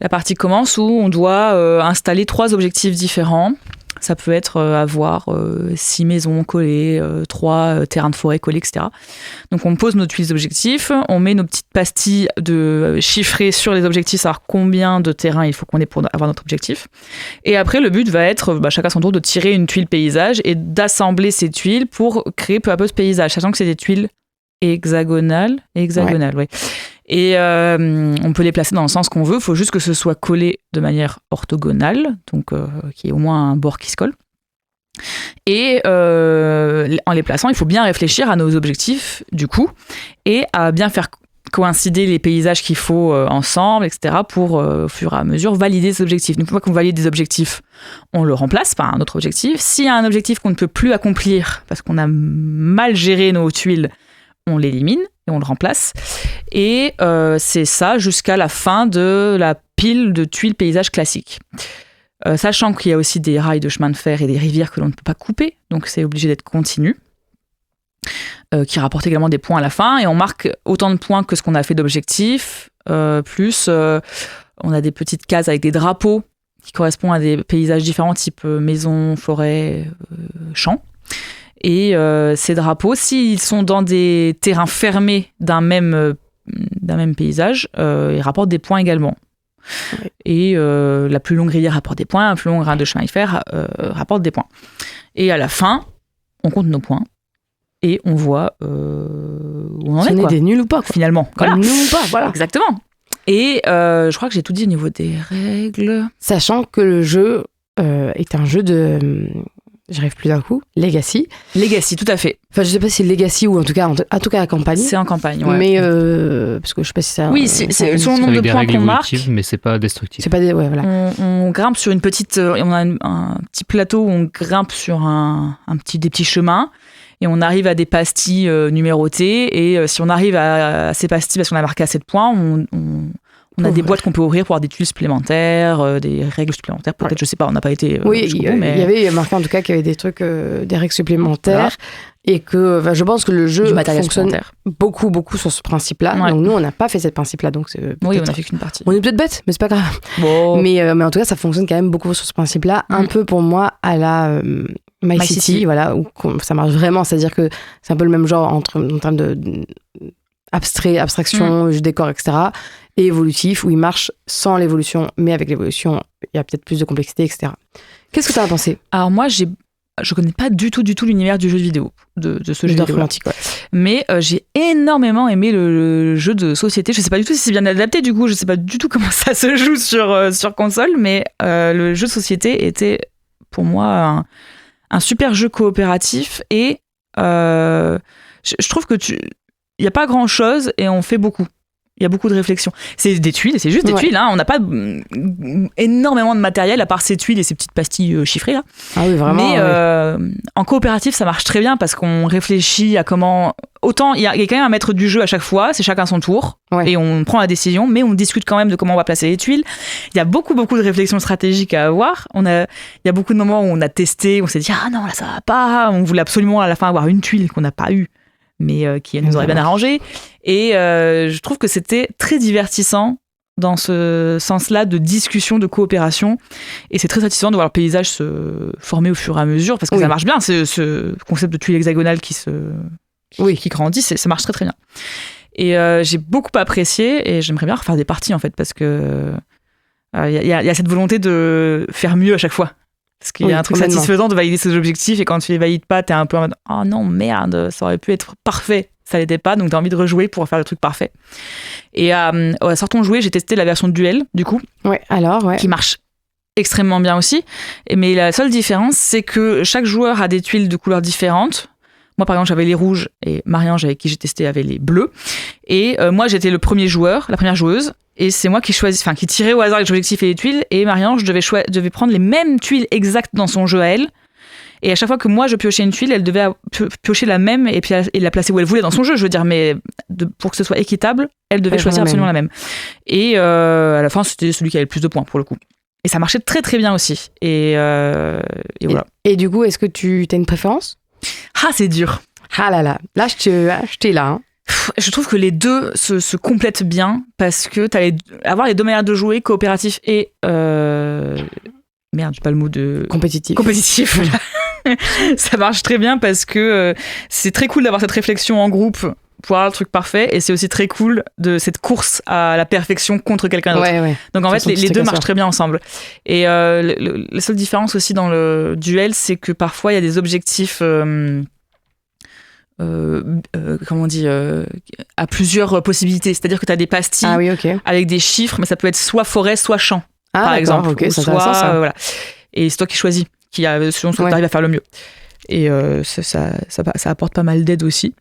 S6: La partie commence où on doit installer 3 objectifs différents. Ça peut être avoir 6 maisons collées, 3 terrains de forêt collés, etc. Donc on pose nos tuiles d'objectifs, on met nos petites pastilles de chiffrées sur les objectifs, savoir combien de terrain il faut qu'on ait pour avoir notre objectif. Et après, le but va être, chacun son tour, de tirer une tuile paysage et d'assembler ces tuiles pour créer peu à peu ce paysage, sachant que c'est des tuiles hexagonales. Ouais. Et on peut les placer dans le sens qu'on veut, il faut juste que ce soit collé de manière orthogonale, donc qu'il y ait au moins un bord qui se colle. Et en les plaçant, il faut bien réfléchir à nos objectifs, du coup, et à bien faire coïncider les paysages qu'il faut ensemble, etc., pour, au fur et à mesure, valider ces objectifs. Donc, une fois qu'on valide des objectifs, on le remplace par un autre objectif. S'il y a un objectif qu'on ne peut plus accomplir parce qu'on a mal géré nos tuiles, on l'élimine et on le remplace. Et c'est ça jusqu'à la fin de la pile de tuiles paysages classiques. Sachant qu'il y a aussi des rails de chemin de fer et des rivières que l'on ne peut pas couper, donc c'est obligé d'être continu, qui rapportent également des points à la fin, et on marque autant de points que ce qu'on a fait d'objectifs, plus on a des petites cases avec des drapeaux qui correspondent à des paysages différents, type maison, forêt, champ. Et ces drapeaux, s'ils sont dans des terrains fermés d'un même paysage, ils rapportent des points également. Ouais. Et la plus longue rivière rapporte des points, la plus longue rade de chemin de fer rapporte des points. Et à la fin, on compte nos points et on voit où on en est.
S1: On est des nuls ou pas, quoi.
S6: Finalement.
S1: Voilà. Nuls ou pas, voilà.
S6: Exactement. Et je crois que j'ai tout dit au niveau des règles.
S1: Sachant que le jeu est un jeu de... J'arrive plus d'un coup. Legacy,
S6: tout à fait.
S1: Enfin, je sais pas si Legacy ou en tout cas à campagne.
S6: C'est en campagne, ouais.
S1: Mais parce que je sais pas si ça.
S6: Oui, c'est selon le nombre de points qu'on marque.
S7: Mais c'est pas destructif.
S1: C'est pas ouais, voilà.
S6: On grimpe sur une petite. On a un petit plateau où on grimpe sur des petits chemins. Et on arrive à des pastilles numérotées. Et si on arrive à ces pastilles parce qu'on a marqué assez de points, on a des boîtes qu'on peut ouvrir pour avoir des tuiles supplémentaires, des règles supplémentaires. Peut-être, je sais pas, on n'a pas été.
S1: Oui, il y avait marqué en tout cas qu'il y avait des trucs, des règles supplémentaires. Voilà. Et que je pense que le jeu fonctionne beaucoup sur ce principe-là. Ouais. Donc nous, on n'a pas fait ce principe-là. Donc
S6: oui, on n'a fait qu'une partie.
S1: On est peut-être bêtes, mais c'est pas grave. Bon. Mais en tout cas, ça fonctionne quand même beaucoup sur ce principe-là. Un peu pour moi à la My City, voilà, où ça marche vraiment. C'est-à-dire que c'est un peu le même genre en termes de abstraction, jeu décor, etc. Et évolutif, où il marche sans l'évolution, mais avec l'évolution, il y a peut-être plus de complexité, etc. Qu'est-ce que tu as pensé ?
S6: Alors moi, je connais pas du tout l'univers du jeu de vidéo, de ce jeu vidéo. Ouais. Mais j'ai énormément aimé le jeu de société. Je sais pas du tout si c'est bien adapté, du coup, je sais pas du tout comment ça se joue sur console, mais le jeu de société était pour moi un super jeu coopératif et je trouve que il y a pas grand chose et on fait beaucoup. Il y a beaucoup de réflexion. C'est des tuiles, c'est juste des tuiles. Hein. On n'a pas énormément de matériel à part ces tuiles et ces petites pastilles chiffrées. Là.
S1: Ah oui, vraiment.
S6: Mais en coopératif, ça marche très bien parce qu'on réfléchit à comment... Autant, il y a quand même un maître du jeu à chaque fois, c'est chacun son tour. Ouais. Et on prend la décision, mais on discute quand même de comment on va placer les tuiles. Il y a beaucoup de réflexions stratégiques à avoir. Il y a beaucoup de moments où on a testé, on s'est dit « Ah non, là, ça va pas ». On voulait absolument à la fin avoir une tuile qu'on n'a pas eue, mais qui nous aurait bien arrangé. Et je trouve que c'était très divertissant dans ce sens-là de discussion, de coopération. Et c'est très satisfaisant de voir le paysage se former au fur et à mesure, parce que ça marche bien, ce concept de tuile hexagonale qui grandit, ça marche très très bien. Et j'ai beaucoup apprécié, et j'aimerais bien refaire des parties, en fait, parce que y a cette volonté de faire mieux à chaque fois. Parce qu'il y a un truc satisfaisant de valider ses objectifs, et quand tu les valides pas, t'es un peu en mode « Oh non, merde, ça aurait pu être parfait ». ça l'était pas, donc t'as envie de rejouer pour faire le truc parfait. Et à Sortons jouer, j'ai testé la version duel, du coup.
S1: Ouais, alors, ouais.
S6: Qui marche extrêmement bien aussi. Mais la seule différence, c'est que chaque joueur a des tuiles de couleurs différentes. Moi, par exemple, j'avais les rouges et Marie-Ange, avec qui j'ai testé, avait les bleus. Et moi, j'étais le premier joueur, la première joueuse. Et c'est moi qui tirais au hasard les objectifs et les tuiles. Et Marie-Ange devait prendre les mêmes tuiles exactes dans son jeu à elle. Et à chaque fois que moi je piochais une tuile, elle devait piocher la même et puis la placer où elle voulait dans son jeu. Je veux dire, mais pour que ce soit équitable, elle devait choisir absolument la même. Et à la fin, c'était celui qui avait le plus de points pour le coup. Et ça marchait très très bien aussi. Et voilà.
S1: Et du coup, est-ce que tu as une préférence ?
S6: Ah, c'est dur.
S1: Ah là là, là je t'ai là. Hein.
S6: Je trouve que les deux se complètent bien parce que avoir les deux manières de jouer, coopératif et merde, j'ai pas le mot de compétitif. Ça marche très bien parce que c'est très cool d'avoir cette réflexion en groupe pour avoir le truc parfait, et c'est aussi très cool de cette course à la perfection contre quelqu'un d'autre. Ouais. Donc en fait, les deux marchent très bien ensemble. Et la seule différence aussi dans le duel, c'est que parfois il y a des objectifs comment on dit, à plusieurs possibilités. C'est-à-dire que tu as des pastilles avec des chiffres, mais ça peut être soit forêt, soit champ, par exemple.
S1: Okay, c'est
S6: soit,
S1: ça.
S6: Voilà. Et c'est toi qui choisis, selon ce que tu arrives à faire le mieux. Et ça apporte pas mal d'aide aussi.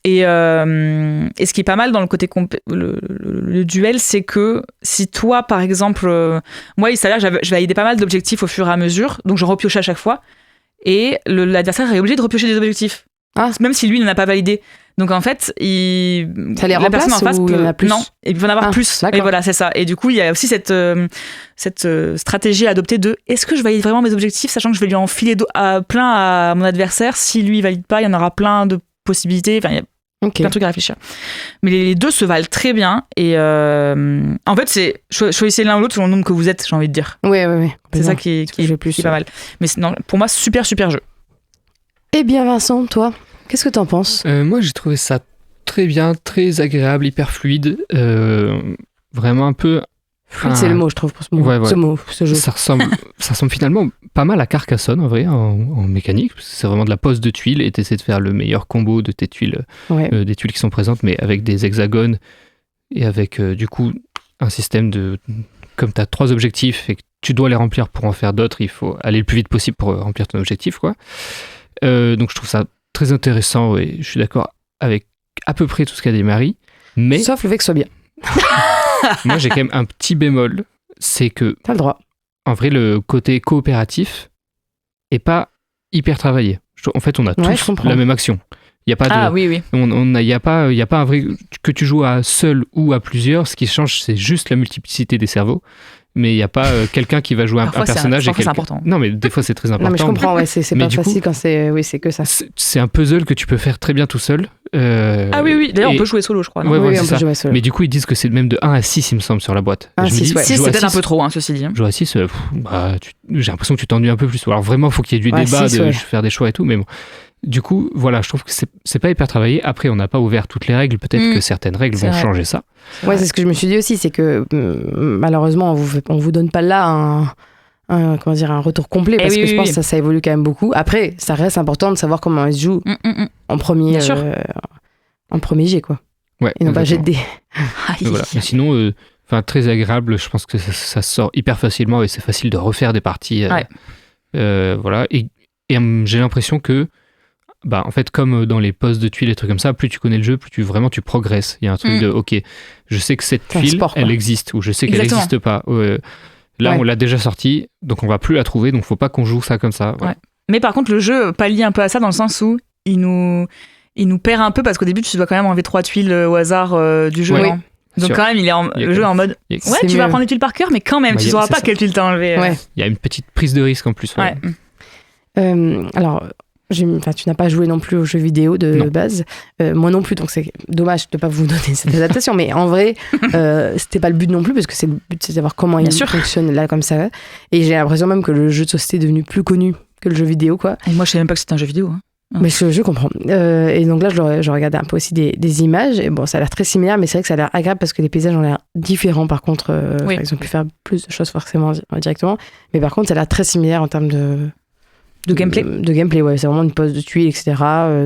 S6: Et ce qui est pas mal dans le côté le duel, c'est que si toi, par exemple, moi, il s'avère que je validais pas mal d'objectifs au fur et à mesure, donc je repiochais à chaque fois, et l'adversaire est obligé de repiocher des objectifs, même si lui n'en a pas validé. Donc en fait,
S1: ça les remplace, la personne en face peut... il y en a plus.
S6: Non, il peut en avoir plus. D'accord. Et voilà, c'est ça. Et du coup, il y a aussi cette stratégie à adopter de est-ce que je valide vraiment mes objectifs, sachant que je vais lui en filer plein à mon adversaire. Si lui valide pas, il y en aura plein de possibilités. Enfin, il y a plein de trucs à réfléchir. Mais les deux se valent très bien. Et en fait, c'est choisissez l'un ou l'autre selon le nombre que vous êtes, j'ai envie de dire.
S1: Oui.
S6: C'est ça qui est pas mal. Mais non, pour moi, super jeu.
S1: Eh bien, Vincent, toi, qu'est-ce que t'en penses ?
S7: Moi, j'ai trouvé ça très bien, très agréable, hyper fluide. Vraiment un peu...
S1: Fluide, c'est le mot, je trouve, pour ce mot.
S7: Ouais.
S1: Ce jeu.
S7: Ça ressemble finalement pas mal à Carcassonne, en vrai, en mécanique. C'est vraiment de la pose de tuiles et t'essaies de faire le meilleur combo de tes tuiles, des tuiles qui sont présentes, mais avec des hexagones et avec, du coup, un système de... Comme t'as 3 objectifs et que tu dois les remplir pour en faire d'autres, il faut aller le plus vite possible pour remplir ton objectif, quoi. Donc je trouve ça très intéressant et je suis d'accord avec à peu près tout ce qu'a dit Marie, mais...
S1: Sauf le fait que ce soit bien.
S7: Moi j'ai quand même un petit bémol, c'est que...
S1: T'as le droit.
S7: En vrai, le côté coopératif est pas hyper travaillé. En fait, on a tous la même action. Il y a pas de...
S6: oui.
S7: Il y a pas un vrai... Que tu joues à seul ou à plusieurs, ce qui change, c'est juste la multiplicité des cerveaux. Mais il n'y a pas quelqu'un qui va jouer un personnage.
S6: C'est important.
S7: Non, mais des fois, c'est très important.
S1: Non, mais je comprends, c'est pas facile quand c'est... Oui, c'est que ça.
S7: C'est un puzzle que tu peux faire très bien tout seul.
S6: Oui. D'ailleurs, on peut jouer solo, je crois.
S7: Oui,
S1: on peut jouer solo.
S7: Mais du coup, ils disent que c'est même de 1 à 6, il me semble, sur la boîte.
S6: 6, c'est peut-être un peu trop, ceci dit.
S7: Jouer à 6, j'ai l'impression que tu t'ennuies un peu plus. Alors vraiment, il faut qu'il y ait du débat, de faire des choix et tout, mais bon. Du coup, voilà, je trouve que c'est pas hyper travaillé. Après, on n'a pas ouvert toutes les règles. Peut-être que certaines règles vont changer ça.
S1: Ouais, c'est ce que je me suis dit aussi. C'est que malheureusement, on vous donne pas là un retour complet parce que je pense que ça évolue quand même beaucoup. Après, ça reste important de savoir comment elle se joue en premier jet, quoi.
S7: Ouais,
S1: et non pas jet de dés.
S7: Voilà. Mais sinon, très agréable. Je pense que ça sort hyper facilement et c'est facile de refaire des parties. Voilà. Et j'ai l'impression que en fait, comme dans les poses de tuiles et trucs comme ça, plus tu connais le jeu, plus tu progresses. Il y a un truc de, ok, je sais que cette tuile, elle existe, ou je sais qu'elle n'existe pas. Là, on l'a déjà sortie, donc on va plus la trouver, donc faut pas qu'on joue ça comme ça. Voilà. Ouais.
S6: Mais par contre, le jeu pallie un peu à ça dans le sens où il nous perd un peu parce qu'au début, tu dois quand même enlever 3 tuiles au hasard du jeu. Ouais. Donc quand même, le jeu est en mode, tu vas prendre les tuiles par cœur, mais quand même, tu ne sauras pas quelle tuile t'as enlevé.
S7: Il y a une petite prise de risque en plus.
S1: Alors... tu n'as pas joué non plus aux jeux vidéo de base, moi non plus, donc c'est dommage de ne pas vous donner cette adaptation, mais en vrai, c'était pas le but non plus, parce que le but c'est de savoir comment il fonctionne là comme ça, et j'ai l'impression même que le jeu de société est devenu plus connu que le jeu vidéo, quoi.
S6: Et moi je savais même pas que c'était un jeu vidéo.
S1: Mais je comprends. Et donc là, je regardais un peu aussi des images, et bon, ça a l'air très similaire, mais c'est vrai que ça a l'air agréable parce que les paysages ont l'air différents, par contre, ils ont pu faire plus de choses forcément directement, mais par contre, ça a l'air très similaire en termes
S6: De gameplay.
S1: De gameplay, ouais. C'est vraiment une pose de tuiles, etc.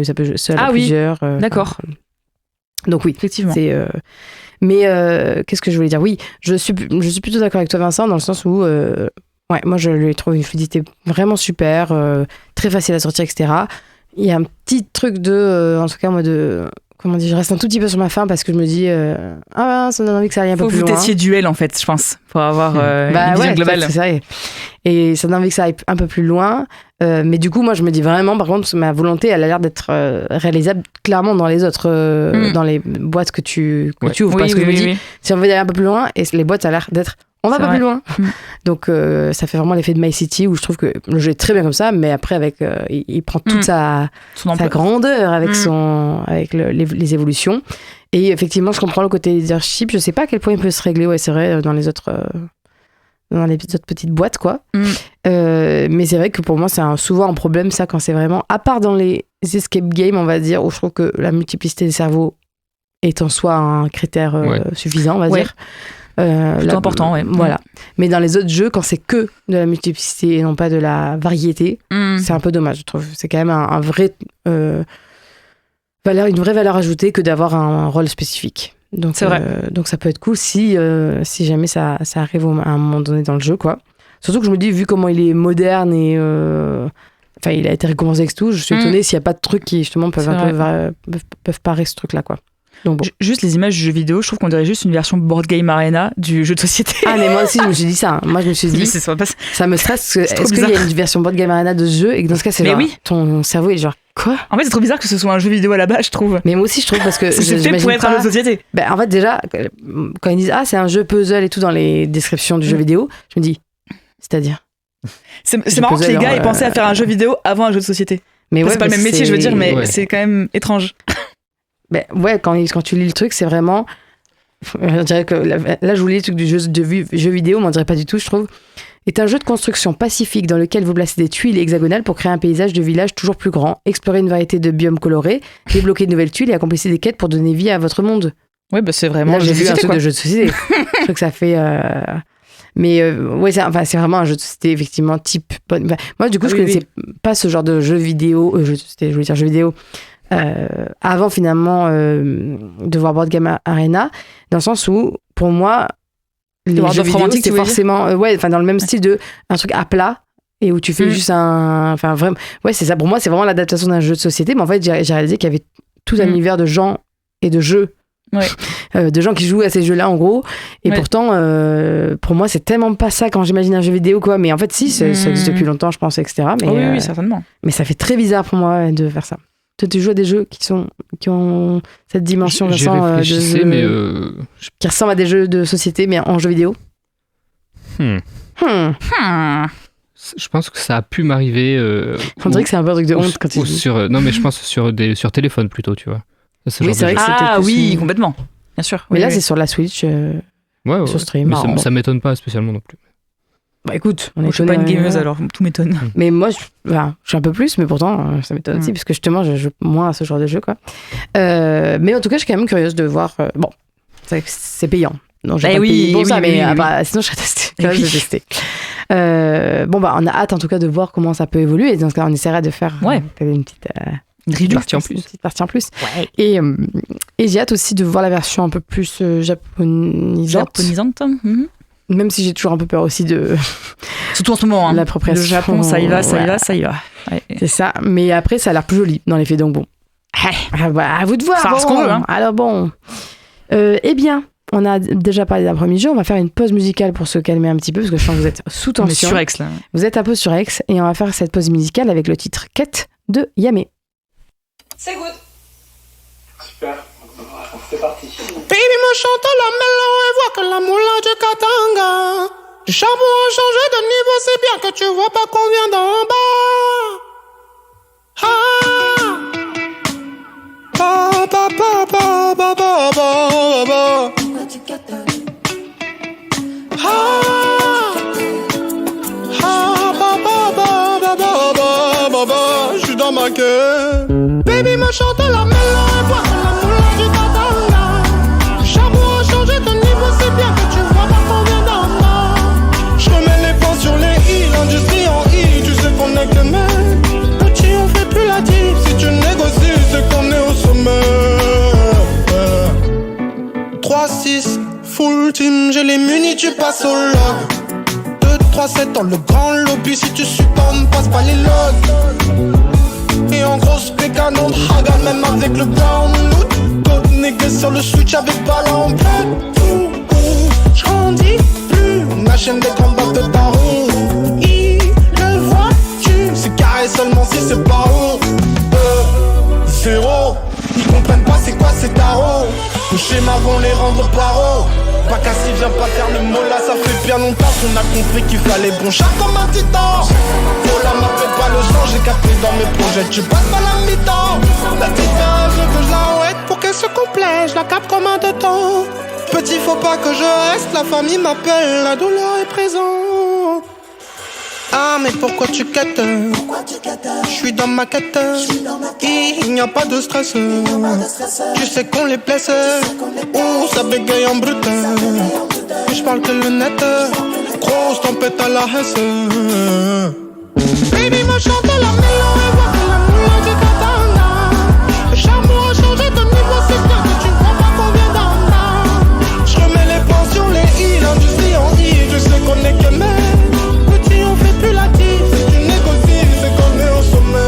S1: Ça peut jouer seul à plusieurs.
S6: D'accord.
S1: Donc oui,
S6: effectivement.
S1: Mais qu'est-ce que je voulais dire ? Oui, je suis plutôt d'accord avec toi, Vincent, dans le sens où moi je lui trouve une fluidité vraiment super, très facile à sortir, etc. Il y a un petit truc en tout cas moi comment dire, je reste un tout petit peu sur ma faim parce que je me dis ça me donne envie que ça aille un peu plus loin.
S6: Faut que vous testiez Duel en fait, je pense, pour avoir une vision globale.
S1: C'est ça. Et ça donne envie que ça aille un peu plus loin. Mais du coup, moi, je me dis vraiment, par contre, ma volonté, elle a l'air d'être réalisable clairement dans les autres, dans les boîtes que tu ouvres. Parce que je me dis, si on veut aller un peu plus loin, et les boîtes, ça a l'air d'être, on va pas plus loin. Donc, ça fait vraiment l'effet de My City où je trouve que le jeu est très bien comme ça, mais après, il prend toute sa grandeur avec les évolutions. Et effectivement, je comprends le côté leadership. Je sais pas à quel point il peut se régler, ouais, c'est vrai, dans les autres petites boîtes, quoi. Mais c'est vrai que pour moi, c'est souvent un problème, ça, quand c'est vraiment... À part dans les escape games, on va dire, où je trouve que la multiplicité des cerveaux est en soi un critère suffisant, on va dire.
S6: Plutôt important, ouais.
S1: Voilà. Mais dans les autres jeux, quand c'est que de la multiplicité et non pas de la variété, c'est un peu dommage, je trouve. C'est quand même un vrai... une vraie valeur ajoutée que d'avoir un rôle spécifique. Donc, c'est vrai. Donc ça peut être cool si jamais ça arrive à un moment donné dans le jeu, quoi. Surtout que je me dis, vu comment il est moderne et il a été récompensé avec tout, je suis étonnée s'il n'y a pas de trucs qui justement peuvent parer ce truc-là, quoi. Donc, bon.
S6: Juste les images du jeu vidéo, je trouve qu'on dirait juste une version Board Game Arena du jeu de société.
S1: Ah, mais moi aussi je me suis dit ça. Moi je me suis dit, ça me stresse. Est-ce qu'il y a une version Board Game Arena de ce jeu et que dans ce cas c'est genre, ton cerveau est genre quoi ?
S6: En fait c'est trop bizarre que ce soit un jeu vidéo à la base, je trouve.
S1: Mais moi aussi je trouve parce que
S6: c'est fait pour être un jeu de société.
S1: En fait déjà quand ils disent c'est un jeu puzzle et tout dans les descriptions du jeu vidéo, je me dis c'est-à-dire.
S6: C'est marrant que les gars aient pensé à faire un jeu vidéo avant un jeu de société. Mais c'est pas le même métier, je veux dire, mais c'est quand même étrange.
S1: Quand tu lis le truc, c'est vraiment... On dirait que là, je vous lis le truc du jeu vidéo, mais on dirait pas du tout, je trouve. Est un jeu de construction pacifique dans lequel vous placez des tuiles hexagonales pour créer un paysage de village toujours plus grand, explorer une variété de biomes colorés, débloquer de nouvelles tuiles et accomplissez des quêtes pour donner vie à votre monde.
S6: Ouais, c'est vraiment...
S1: Là, j'ai vu un truc de jeu de société. Je trouve que ça fait... Mais c'est vraiment un jeu de société, effectivement, type... Moi, du coup, je connaissais pas ce genre de jeu vidéo... jeu vidéo... avant finalement de voir Board Game Arena, dans le sens où pour moi les jeux vidéo c'était forcément dans le même style de un truc à plat et où tu fais juste vraiment c'est ça, pour moi c'est vraiment l'adaptation d'un jeu de société, mais en fait j'ai réalisé qu'il y avait tout un univers de gens et de jeux de gens qui jouent à ces jeux-là en gros, et pourtant pour moi c'est tellement pas ça quand j'imagine un jeu vidéo, quoi. Mais en fait si, ça existe depuis longtemps je pense, etc. Mais,
S6: oui certainement, mais
S1: ça fait très bizarre pour moi de faire ça. Toi, tu joues à des jeux qui ont cette dimension qui ressemble à des jeux de société, mais en jeu vidéo.
S7: Je pense que ça a pu m'arriver.
S1: On dirait que c'est un peu un truc de honte quand tu dis.
S7: Non, mais je pense sur téléphone plutôt, tu vois.
S1: C'est vrai que
S6: complètement. Bien sûr.
S1: Mais là, c'est sur la Switch, sur stream.
S7: Mais ça m'étonne pas spécialement non plus.
S1: Écoute,
S6: je suis pas une gameuse, alors tout m'étonne.
S1: Mais moi, je suis un peu plus, mais pourtant, ça m'étonne aussi, parce que justement, je joue moins à ce genre de jeu, quoi. Mais en tout cas, je suis quand même curieuse de voir... c'est payant. Non, j'ai pas payé pour ça, mais sinon, je serais testée. On a hâte, en tout cas, de voir comment ça peut évoluer. Et dans ce cas, on essaiera de faire une petite... partie en plus.
S6: Ouais.
S1: Et j'ai hâte aussi de voir la version un peu plus japonisante. Même si j'ai toujours un peu peur aussi de...
S6: Surtout en ce moment,
S1: l'appropriation.
S6: Le Japon, ça y va. Ouais.
S1: C'est ça, mais après, ça a l'air plus joli dans les faits, donc bon. À vous de voir.
S6: Faire ce qu'on veut.
S1: Alors bon. Eh bien, on a déjà parlé d'un premier jeu, on va faire une pause musicale pour se calmer un petit peu, parce que je sens que vous êtes sous tension.
S6: On est sur X, là.
S1: Vous êtes un peu sur X, et on va faire cette pause musicale avec le titre Quête de Yamé.
S6: C'est good.
S2: Super. C'est parti. Baby me chante la mélo et voit que la moula du Katanga. Du charbon a changé de niveau, c'est bien que tu vois pas qu'on vient d'en bas. Je suis dans ma queue. Baby me chante la mélo et voit que la moula du Katanga. Du charbon a changé de niveau, c'est bien que tu vois pas qu'on vient d'en bas. Je remets les points sur les i, l'industrie en i, tu sais qu'on est que mecs. passes au log. 2, 3, 7 dans le grand lobby. Si tu succombes, passe pas les logs. Et en gros, c'est canon de Hagan, même avec le brown loot. Code nigga sur le switch avec ballon bleu. J'grandis plus, ma chaîne des combats de tarot. Il le vois-tu, c'est carré seulement si c'est pas rond. Zéro, ils comprennent pas c'est quoi ces tarots. Nos schémas vont les rendre paro. Pas cassé, viens pas faire le mot là, ça fait bien longtemps qu'on a compris qu'il fallait bronchard comme un titan. Oh là, m'appelle pas le sang, j'ai capté dans mes projets, tu passes pas la mi-temps. La petite femme, je veux que je la ouette pour qu'elle se complète, je la capte comme un de temps. Petit, faut pas que je reste, la famille m'appelle, la douleur est présente. Ah mais pourquoi tu quêtes? Je suis dans ma quête. Il n'y a pas de stress. Tu sais qu'on les blesse. Ouh, ça bégaye en brut. Mais je parle que le net. Grosse tempête à la hesse. Baby me chante la mélodie et voit que la moula du katana. Le charbon a changé de niveau, c'est bien que tu vois pas combien d'en a. Je remets les points sur les i, l'industrie en i. Je sais qu'on est que mec. On fait plus la tige, si tu négocies, c'est qu'on est au sommet.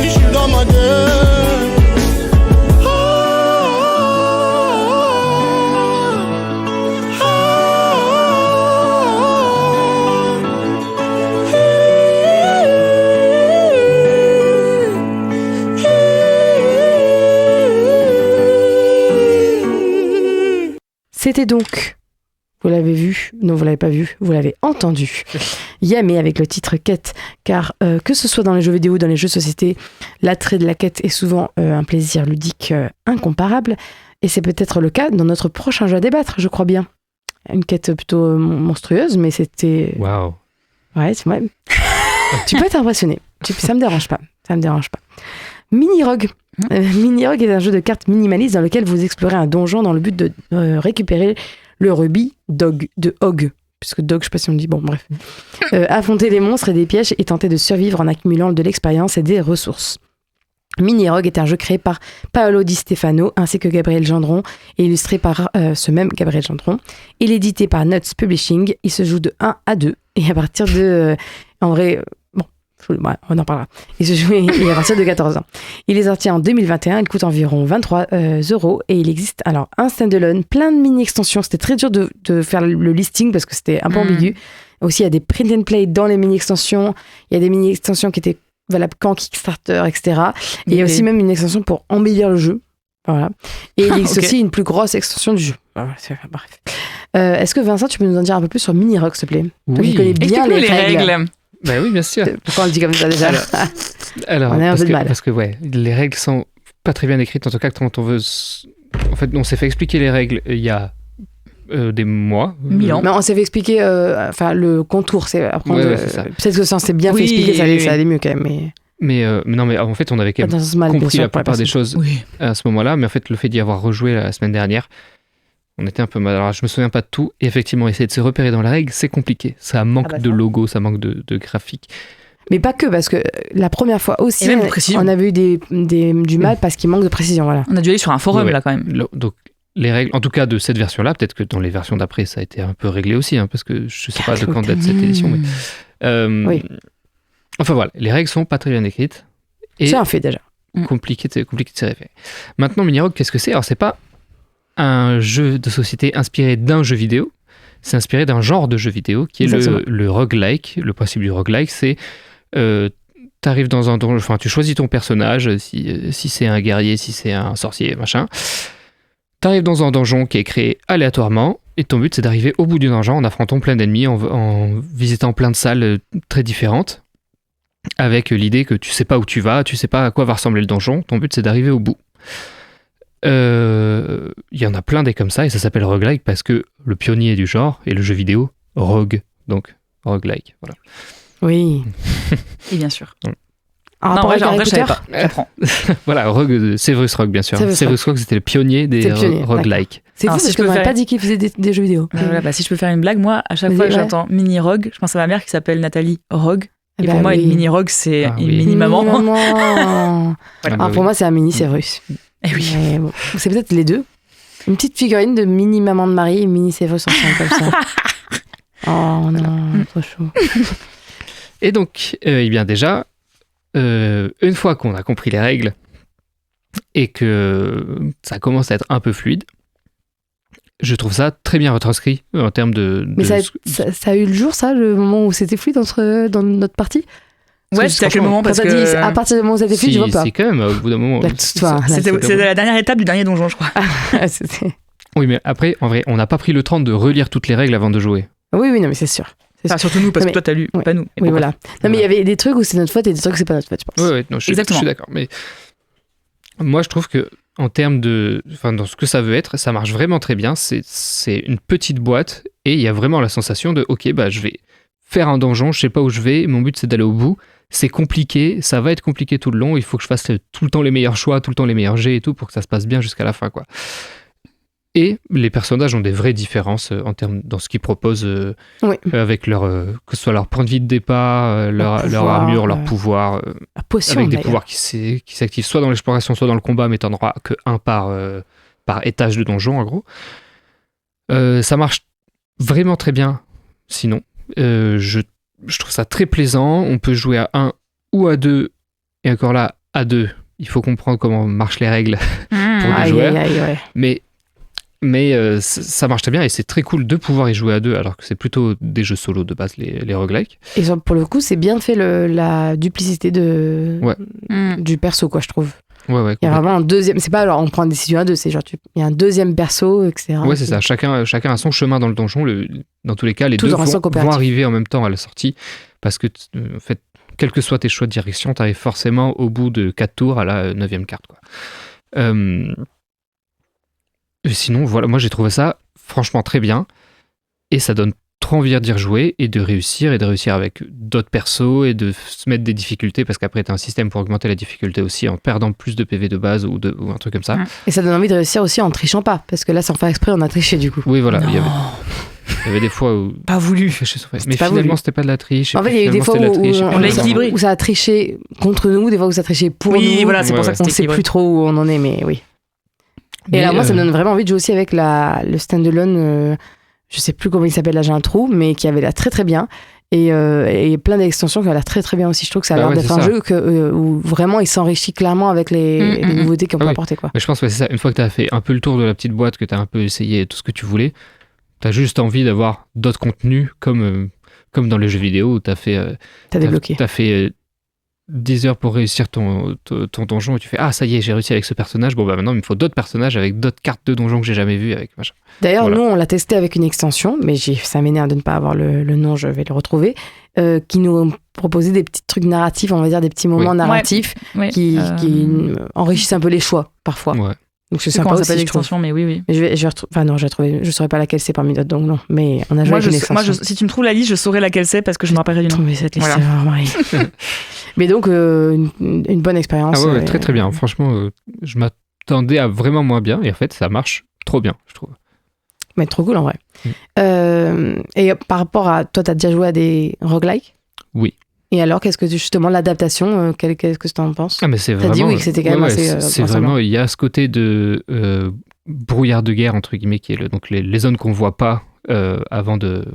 S2: Je suis dans ma gueule.
S1: C'était donc, vous l'avez vu, non vous l'avez pas vu, vous l'avez entendu, Yamé avec le titre Quête, car que ce soit dans les jeux vidéo ou dans les jeux de société, l'attrait de la quête est souvent un plaisir ludique incomparable, et c'est peut-être le cas dans notre prochain jeu à débattre, je crois bien. Une quête plutôt monstrueuse, mais c'était...
S7: Waouh.
S1: Ouais, c'est vrai. Tu peux être impressionné, ça me dérange pas, Mini Rogue. Mini Rogue est un jeu de cartes minimaliste dans lequel vous explorez un donjon dans le but de récupérer le rubis Dog de Hog. Puisque Dog, je sais pas si on dit, bon bref. Affronter des monstres et des pièges et tenter de survivre en accumulant de l'expérience et des ressources. Mini Rogue est un jeu créé par Paolo Di Stefano ainsi que Gabriel Gendron et illustré par ce même Gabriel Gendron. Il est édité par Nuts Publishing. Il se joue de 1 à 2 et à partir de... en vrai... on en parlera. Il se joue à partir de 14 ans. Il est sorti en 2021, il coûte environ 23 € et il existe alors un standalone, plein de mini-extensions. C'était très dur de faire le listing parce que c'était un peu ambigu. Aussi, il y a des print and play dans les mini-extensions. Il y a des mini-extensions qui étaient valables qu'en Kickstarter, etc. Et il y a aussi même une extension pour embellir le jeu. Voilà. Et il existe aussi une plus grosse extension du jeu. Bref. Est-ce que Vincent, tu peux nous en dire un peu plus sur Mini Rogue, s'il te plaît? Toi qui connais bien les règles.
S7: Bah oui, bien sûr.
S1: Pourquoi on le dit comme ça déjà?
S7: Alors, on a un peu de mal. Parce que les règles sont pas très bien écrites. En tout cas, quand on veut... En fait, on s'est fait expliquer les règles il y a des mois.
S1: 1000 ans. Mais on s'est fait expliquer le contour. C'est apprendre. C'est ça. Peut-être que ça, on s'est bien fait expliquer, ça allait mieux quand même. Mais
S7: non, mais en fait, on avait quand même compris la plupart des choses à ce moment-là. Mais en fait, le fait d'y avoir rejoué la semaine dernière, on était un peu mal. Alors, je me souviens pas de tout. Et effectivement, essayer de se repérer dans la règle, c'est compliqué. Ça manque de logo, ça manque de graphique.
S1: Mais pas que, parce que la première fois aussi, on avait eu du mal parce qu'il manque de précision. Voilà.
S6: On a dû aller sur un forum là quand même.
S7: Donc, les règles, en tout cas de cette version-là, peut-être que dans les versions d'après, ça a été un peu réglé aussi, parce que je sais pas de quand date cette édition. Mais, enfin voilà, les règles sont pas très bien écrites. Et
S1: c'est un fait déjà.
S7: Compliqué de s'y référer. Maintenant, Mini Rogue, qu'est-ce que c'est? Alors, c'est pas un jeu de société inspiré d'un jeu vidéo, c'est inspiré d'un genre de jeu vidéo qui est le roguelike. Le principe du roguelike, c'est t'arrives dans un donjon, enfin tu choisis ton personnage, si c'est un guerrier, si c'est un sorcier, machin. T'arrives dans un donjon qui est créé aléatoirement et ton but c'est d'arriver au bout du donjon en affrontant plein d'ennemis, en visitant plein de salles très différentes, avec l'idée que tu sais pas où tu vas, tu sais pas à quoi va ressembler le donjon, ton but c'est d'arriver au bout. Il y en a plein des comme ça et ça s'appelle roguelike parce que le pionnier du genre est le jeu vidéo Rogue, donc roguelike, voilà.
S1: Oui.
S6: Et bien sûr.
S1: Un
S6: Non,
S1: rapport avec
S6: en
S1: Harry
S6: vrai, je savais
S1: Potter
S6: pas. J'apprends.
S7: Voilà, Rogue, Severus Rogue, bien sûr. Severus Rogue, c'était le pionnier des roguelikes.
S1: C'est fou
S6: Alors,
S1: parce
S6: si
S1: qu'on
S6: je peux
S1: m'aurait
S6: faire-
S1: pas dit qu'il faisait des jeux vidéo.
S6: Voilà, bah, si je peux faire une blague, moi, à chaque fois que
S1: Vas-y, ouais.
S6: j'entends mini Rogue, je pense à ma mère qui s'appelle Nathalie Rogue. Et
S1: Bah
S6: pour moi,
S1: oui.
S6: une mini Rogue, c'est
S7: Ah
S6: une
S7: oui.
S6: mini maman.
S1: Maman.
S7: Voilà.
S1: Ah, pour moi, c'est un mini Severus.
S6: Eh oui.
S1: Mais bon, c'est peut-être les deux. Une petite figurine de mini maman de Marie et mini Severus ensemble comme ça. Oh non, trop chaud.
S7: Et donc, eh bien déjà, une fois qu'on a compris les règles et que ça commence à être un peu fluide, je trouve ça très bien retranscrit en termes de...
S1: Mais ça a eu le jour, ça, le moment où c'était fluide dans notre partie?
S6: Ouais, c'était à quel moment? Parce
S1: Quand t'as
S6: que
S1: dit, à partir du moment où c'était fluide, je vois pas.
S7: Si, quand même, au bout d'un moment...
S1: Là, toi, là,
S6: c'était la dernière étape du dernier donjon, je crois.
S1: c'était-
S7: Oui, mais après, en vrai, on n'a pas pris le temps de relire toutes les règles avant de jouer.
S1: Oui, non, mais c'est sûr.
S6: Enfin, surtout nous, parce
S1: Mais-
S6: que toi, t'as lu,
S1: ouais.
S6: pas nous. Et
S1: Oui,
S6: bon,
S1: voilà. Non, mais il y avait des trucs où c'est notre faute et des trucs où c'est pas notre faute, je pense.
S7: Oui, non, je
S6: Exactement.
S7: suis d'accord. Mais moi, je trouve que en termes de... Enfin, dans ce que ça veut être, ça marche vraiment très bien. C'est une petite boîte et il y a vraiment la sensation de, ok, bah, je vais faire un donjon, je sais pas où je vais, mon but c'est d'aller au bout. C'est compliqué, ça va être compliqué tout le long, il faut que je fasse tout le temps les meilleurs choix, tout le temps les meilleurs jets et tout pour que ça se passe bien jusqu'à la fin, quoi. Et les personnages ont des vraies différences en termes dans ce qu'ils proposent
S1: Oui.
S7: avec leur que ce soit leur point de vie de départ, leur
S1: pouvoir,
S7: armure, leur pouvoir,
S1: La potion,
S7: avec des
S1: d'ailleurs.
S7: pouvoirs qui s'activent soit dans l'exploration, soit dans le combat, mais t'en auras que un par étage de donjon, en gros. Ça marche vraiment très bien, sinon. Je trouve ça très plaisant. On peut jouer à 1 ou à 2, et encore là, à 2, il faut comprendre comment marchent les règles pour les
S1: Aïe,
S7: joueurs.
S1: aïe, aïe, ouais.
S7: Mais ça marche très bien, et c'est très cool de pouvoir y jouer à 2, alors que c'est plutôt des jeux solo de base, les roguelikes.
S1: Et pour le coup, c'est bien fait la duplicité
S7: Ouais.
S1: du perso, quoi, je trouve.
S7: Ouais,
S1: Il y a vraiment un deuxième. C'est pas alors on prend une décision à deux, c'est genre il y a un deuxième perso, etc.
S7: Ouais, c'est ça. Chacun a son chemin dans le donjon. Dans tous les cas, les
S1: Tout
S7: deux
S1: en restant
S7: vont
S1: coopératif.
S7: arriver en même temps à la sortie. Parce que, en fait, quels que soient tes choix de direction, tu arrives forcément au bout de 4 tours à la 9e carte, quoi. Sinon, voilà, moi j'ai trouvé ça franchement très bien. Et ça donne trop envie d'y rejouer et de réussir avec d'autres persos et de se mettre des difficultés, parce qu'après tu as un système pour augmenter la difficulté aussi en perdant plus de PV de base ou un truc comme ça.
S1: Et ça donne envie de réussir aussi en trichant pas, parce que là, sans faire exprès, on a triché du coup.
S7: Oui, voilà.
S6: Non.
S7: Il y avait des fois où...
S6: Pas voulu.
S7: Mais
S1: pas
S7: finalement,
S1: voulu.
S7: c'était pas de la triche.
S1: En fait, il y a eu des fois où
S6: On l'a équilibré.
S1: où ça a triché contre nous, des fois où ça a triché pour nous.
S6: Oui, voilà, c'est pour
S7: Ouais,
S6: ça
S7: ouais.
S6: que
S1: On
S6: c'était
S1: sait
S6: équilibré.
S1: plus trop où on en est, mais oui. Et alors moi, ça me donne vraiment envie de jouer aussi avec le standalone, je sais plus comment il s'appelle, là j'ai un trou, mais qui avait l'air très très bien. Et plein d'extensions qui ont l'air très très bien aussi. Je trouve que ça a
S7: Bah
S1: l'air
S7: ouais,
S1: d'être
S7: c'est
S1: un
S7: ça.
S1: jeu où vraiment il s'enrichit clairement avec les nouveautés qu'on peut
S7: oui.
S1: apporter, quoi.
S7: Mais je pense que c'est ça. Une fois que tu as fait un peu le tour de la petite boîte, que tu as un peu essayé tout ce que tu voulais, tu as juste envie d'avoir d'autres contenus comme dans les jeux vidéo où tu as fait...
S1: T'as débloqué.
S7: Tu as fait 10 heures pour réussir ton donjon et tu fais « Ah, ça y est, j'ai réussi avec ce personnage. Bon, bah maintenant, il me faut d'autres personnages avec d'autres cartes de donjon que j'ai jamais vues. » avec machin.
S1: D'ailleurs,
S7: Voilà.
S1: nous, on l'a testé avec une extension, mais ça m'énerve de ne pas avoir le nom, je vais le retrouver, qui nous proposait des petits trucs narratifs, on va dire des petits moments
S7: Oui.
S1: narratifs
S6: Ouais.
S1: qui enrichissent un peu les choix, parfois.
S7: Ouais.
S1: Donc c'est
S6: C'est
S1: sympa
S6: comment ça
S1: aussi,
S6: s'appelle
S1: je trouve.
S6: l'extension, mais oui.
S1: Mais je vais retrouver. Enfin non, je saurais pas laquelle c'est parmi d'autres, donc non. Mais on a joué
S6: Moi,
S1: avec une extension.
S6: si tu me trouves la liste, je saurai laquelle c'est parce que je me rappellerai du nom.
S1: Trouver cette liste,
S6: Voilà.
S1: Marie. Mais donc une bonne expérience.
S7: Ah ouais, très très bien. Franchement, je m'attendais à vraiment moins bien et en fait, ça marche trop bien, je trouve.
S1: Mais trop cool en vrai. Et par rapport à toi, t'as déjà joué à des roguelikes?
S7: Oui.
S1: Et alors, qu'est-ce que justement l'adaptation, qu'est-ce que tu en penses?
S7: Ah, mais c'est
S1: T'as
S7: vraiment...
S1: dit oui que c'était quand même assez,
S7: c'est
S1: ressemblant.
S7: vraiment... Il y a ce côté de brouillard de guerre, entre guillemets, qui est donc les zones qu'on voit pas avant de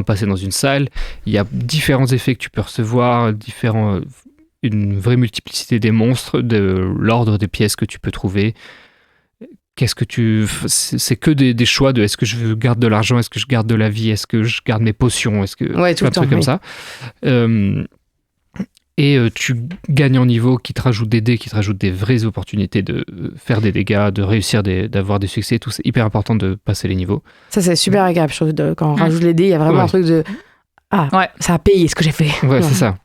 S7: passer dans une salle. Il y a différents effets que tu peux recevoir, une vraie multiplicité des monstres, de l'ordre des pièces que tu peux trouver. C'est que des choix de est-ce que je garde de l'argent, est-ce que je garde de la vie, est-ce que je garde mes potions, est-ce que
S1: Ouais, tout
S7: plein
S1: le
S7: de trucs
S1: temps,
S7: comme ça. Et tu gagnes en niveau qui te rajoute des dés, qui te rajoute des vraies opportunités de faire des dégâts, de réussir, d'avoir des succès, tout. C'est hyper important de passer les niveaux.
S1: Ça, c'est super agréable. Je trouve, quand on rajoute les dés, il y a vraiment
S7: Ouais.
S1: un truc de
S6: Ouais.
S1: ça a payé ce que j'ai fait.
S7: Ouais, c'est ça.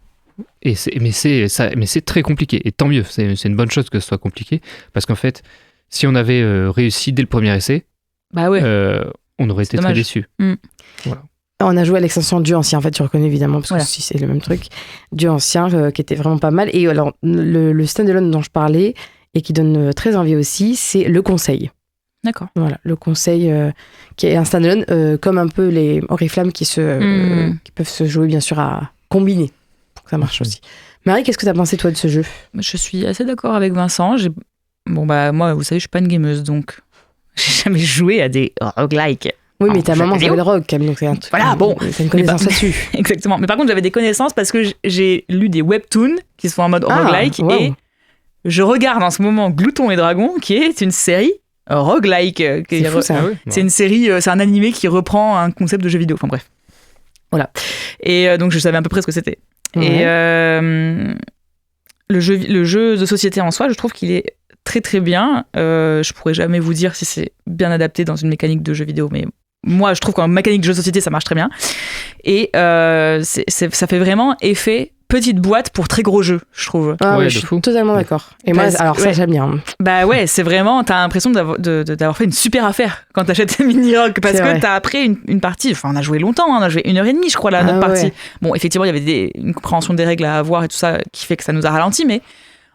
S7: Mais c'est très compliqué. Et tant mieux, c'est une bonne chose que ce soit compliqué. Parce qu'en fait, si on avait réussi dès le premier essai,
S6: Bah ouais.
S7: on aurait été très
S6: dommage.
S7: déçus.
S6: Mm.
S7: Voilà.
S1: On a joué à l'extension Dieu ancien, en fait, tu reconnais évidemment, parce que si c'est le même truc. Dieu ancien, qui était vraiment pas mal. Et alors, le standalone dont je parlais, et qui donne très envie aussi, c'est Le Conseil.
S6: D'accord.
S1: Voilà, Le Conseil, qui est un standalone, comme un peu les Oriflammes qui peuvent se jouer, bien sûr, à combiner, pour que ça marche aussi. Marie, qu'est-ce que t'as pensé, toi, de ce jeu ?
S6: Je suis assez d'accord avec Vincent. Moi, vous savez, je suis pas une gameuse, donc j'ai jamais joué à des roguelikes.
S1: Oui, mais ta maman savait le rogue, quand même, donc c'est un truc.
S6: Voilà, bon.
S1: T'as une connaissance là-dessus.
S6: Exactement. Mais par contre, j'avais des connaissances parce que j'ai lu des webtoons qui sont en mode roguelike et je regarde en ce moment Glouton et Dragon, qui est une série roguelike.
S1: C'est fou, ça.
S6: C'est une série, c'est un animé qui reprend un concept de jeu vidéo. Enfin bref. Voilà. Et donc, je savais à peu près ce que c'était. Ouais. Et le jeu de société en soi, je trouve qu'il est très très bien. Je pourrais jamais vous dire si c'est bien adapté dans une mécanique de jeu vidéo, mais moi, je trouve qu'en mécanique de jeu de société, ça marche très bien. Et ça fait vraiment effet petite boîte pour très gros jeu, je trouve.
S1: Ah ouais, je suis totalement d'accord. Et moi, alors ça, j'aime bien.
S6: Bah ouais, c'est vraiment, t'as l'impression d'avoir fait une super affaire quand t'achètes tes mini-rock, parce que t'as après une partie, enfin on a joué longtemps, on a joué 1h30, je crois, notre partie. Ouais. Bon, effectivement, il y avait une compréhension des règles à avoir et tout ça, qui fait que ça nous a ralenti, mais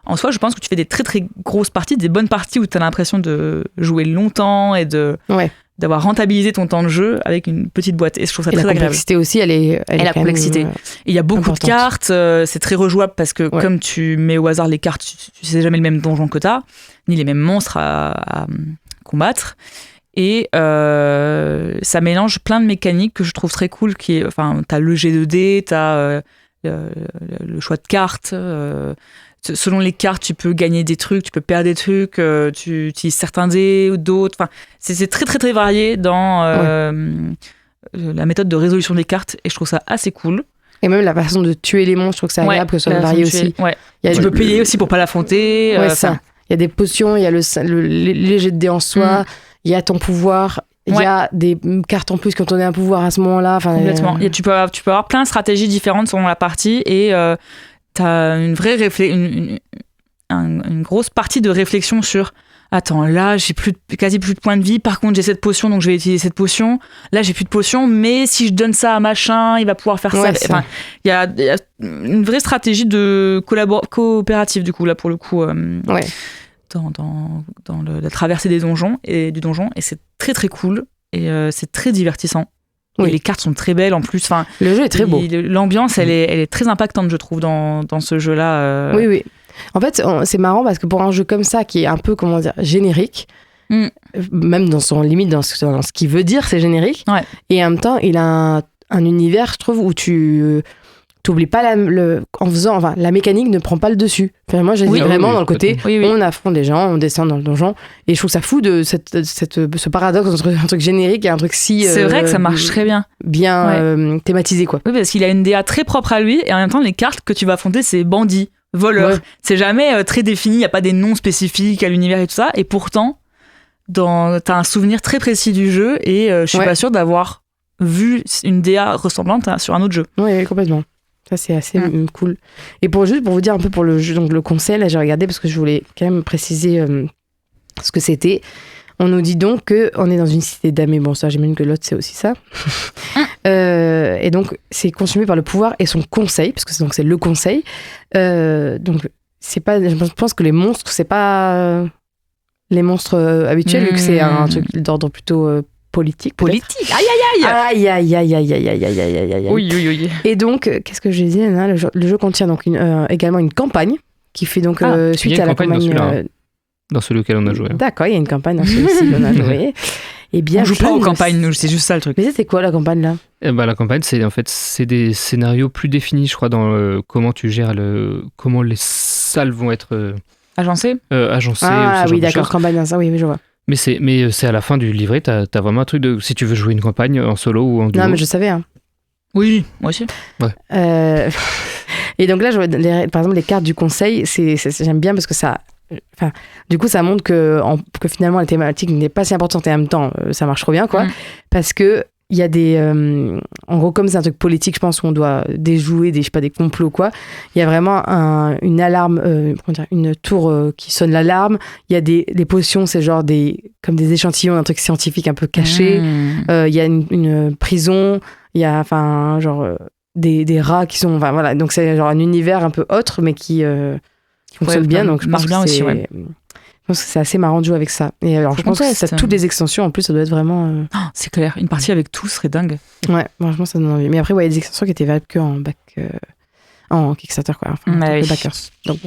S6: en soi, je pense que tu fais des très très grosses parties, des bonnes parties où t'as l'impression de jouer longtemps et d'avoir rentabilisé ton temps de jeu avec une petite boîte. Et je trouve ça très agréable. La
S1: complexité aussi, elle est
S6: la complexité. Il y a beaucoup importante. De cartes, c'est très rejouable parce que comme tu mets au hasard les cartes, tu sais jamais le même donjon que t'as, ni les mêmes monstres à combattre. Et ça mélange plein de mécaniques que je trouve très cool. T'as le jet de dés, t'as le choix de cartes. Selon les cartes, tu peux gagner des trucs, tu peux perdre des trucs, tu utilises certains dés ou d'autres. Enfin, c'est très très très varié dans la méthode de résolution des cartes et je trouve ça assez cool.
S1: Et même la façon de tuer les monstres, je trouve que c'est agréable que ce soit varié aussi.
S6: Tu peux payer aussi pour pas l'affronter.
S1: Ça. Il y a des potions, il y a les jets de dés en soi, il y a ton pouvoir. Il y a des cartes en plus quand on est un pouvoir à ce moment-là.
S6: Complètement. Tu peux avoir plein de stratégies différentes selon la partie et t'as une vraie une grosse partie de réflexion sur attends, là j'ai quasi plus de points de vie, par contre j'ai cette potion donc je vais utiliser cette potion, là j'ai plus de potion mais si je donne ça à machin il va pouvoir faire ça. Enfin, il y a une vraie stratégie de coopérative du coup là pour le coup dans la traversée des donjons et du donjon et c'est très très cool et c'est très divertissant. Et les cartes sont très belles en plus. Enfin,
S1: le jeu est très beau.
S6: L'ambiance, elle est très impactante, je trouve, dans ce jeu-là.
S1: Oui. En fait, c'est marrant parce que pour un jeu comme ça, qui est un peu, comment dire, générique, même dans son limite, dans ce qu'il veut dire, c'est générique. Ouais. Et en même temps, il a un univers, je trouve, où tu t'oublies pas la mécanique ne prend pas le dessus. Enfin, moi, j'ai vraiment dans le côté, on affronte des gens, on descend dans le donjon, et je trouve ça fou de ce paradoxe entre un truc générique et un truc si...
S6: C'est vrai que ça marche très bien.
S1: Bien thématisé, quoi.
S6: Oui, parce qu'il a une DA très propre à lui, et en même temps, les cartes que tu vas affronter, c'est bandits, voleurs. Ouais. C'est jamais très défini, il n'y a pas des noms spécifiques à l'univers et tout ça, et pourtant, t'as un souvenir très précis du jeu, et je suis pas sûre d'avoir vu une DA ressemblante sur un autre jeu.
S1: Oui, complètement. Ça, c'est assez cool. Et pour vous dire un peu pour le jeu, donc le conseil, là, j'ai regardé parce que je voulais quand même préciser ce que c'était. On nous dit donc qu'on est dans une cité d'âmes. Bon, ça, j'imagine que l'autre, c'est aussi ça. Et donc, c'est consumé par le pouvoir et son conseil, parce que c'est le conseil. Donc, c'est pas, je pense que les monstres, c'est pas les monstres habituels, vu que c'est un truc d'ordre plutôt... politique.
S6: Aïe.
S1: Oui. Et donc, qu'est-ce que je disais là, le jeu contient donc également une campagne qui fait donc suite à la campagne.
S7: Dans celui auquel on a joué.
S1: D'accord, il y a une campagne dans celui-ci qu'on a joué. Et bien,
S6: on joue pas aux campagnes, nous, c'est juste ça le truc.
S1: Mais c'était quoi la campagne là ?
S7: La campagne, c'est des scénarios plus définis, je crois, dans comment tu gères comment les salles vont être
S6: agencées.
S1: Ah oui, d'accord, campagne, ça, oui, je vois.
S7: Mais c'est à la fin du livret, t'as vraiment un truc de... Si tu veux jouer une campagne en solo ou en duo...
S1: Non, mais je savais. Hein.
S6: Oui, moi aussi.
S1: Ouais. Et donc là, par exemple, les cartes du conseil, j'aime bien parce que ça... Enfin, du coup, ça montre que finalement, la thématique n'est pas si importante et en même temps, ça marche trop bien, quoi. Parce que il y a des... en gros, comme c'est un truc politique, je pense, où on doit déjouer des complots, quoi. Il y a vraiment une alarme, une tour qui sonne l'alarme. Il y a des potions, c'est genre comme des échantillons d'un truc scientifique un peu caché. Il y a une prison. Il y a des rats qui sont... Enfin, voilà, donc c'est genre un univers un peu autre, mais qui fonctionne bien. Donc je pense que
S6: aussi, ouais.
S1: Je pense que c'est assez marrant de jouer avec ça. Et alors, je pense que ça a toutes les extensions. En plus, ça doit être vraiment...
S6: c'est clair. Une partie avec tout serait dingue.
S1: Ouais, franchement, ça donne envie. Mais après, il y a des extensions qui étaient valables que en Kickstarter, quoi. Enfin, les backers. Donc,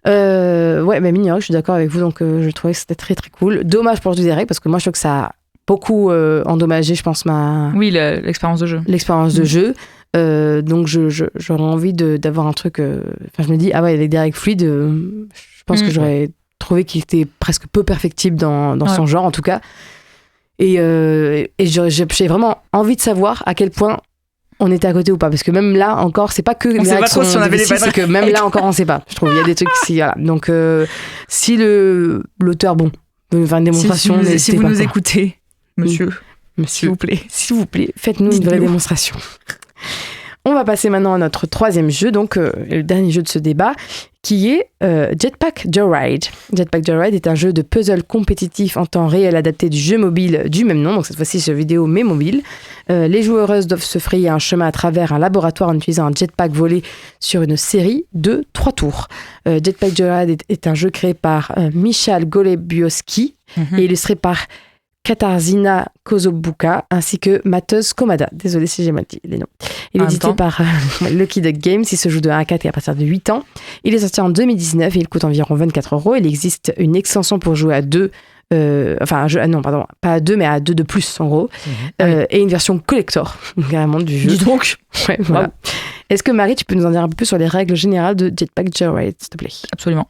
S1: ouais, mais Mini Rock, je suis d'accord avec vous. Donc, je trouvais que c'était très, très cool. Dommage pour le direct, parce que moi, je trouve que ça a beaucoup endommagé, je pense,
S6: Oui, l'expérience de jeu.
S1: L'expérience de jeu. Donc, j'aurais envie d'avoir un truc... Enfin, je me dis, avec des directs fluides, je pense que j'aurais... trouvé qu'il était presque peu perfectible dans son genre en tout cas et j'ai vraiment envie de savoir à quel point on était à côté ou pas, parce que même là encore c'est pas que
S6: on sait pas trop si on avait les
S1: c'est que même là encore on sait pas, je trouve. Il y a des trucs ici, voilà. Donc si l'auteur veut faire une démonstration,
S6: si vous nous écoutez, monsieur, s'il vous plaît,
S1: faites-nous une vraie démonstration. On va passer maintenant à notre troisième jeu, donc le dernier jeu de ce débat, qui est Jetpack Joyride. Jetpack Joyride est un jeu de puzzle compétitif en temps réel adapté du jeu mobile du même nom, donc cette fois-ci jeu vidéo mais mobile. Les joueuses doivent se frayer un chemin à travers un laboratoire en utilisant un jetpack volé sur une série de 3 tours. Jetpack Joyride est un jeu créé par Michal Golebioski et illustré par Katarzyna Kozobuka ainsi que Mateusz Komada. Désolé si j'ai mal dit les noms. Il est édité par Lucky Duck Games. Il se joue de 1 à 4 et à partir de 8 ans. Il est sorti en 2019 et il coûte environ 24 €. Il existe une extension pour jouer à 2. Pas à 2, mais à 2 de plus en gros. Et une version collector, carrément, du jeu.
S6: Dis donc.
S1: Ouais, voilà. Est-ce que Marie, tu peux nous en dire un peu plus sur les règles générales de Jetpack Joyride, s'il te plaît?
S6: Absolument.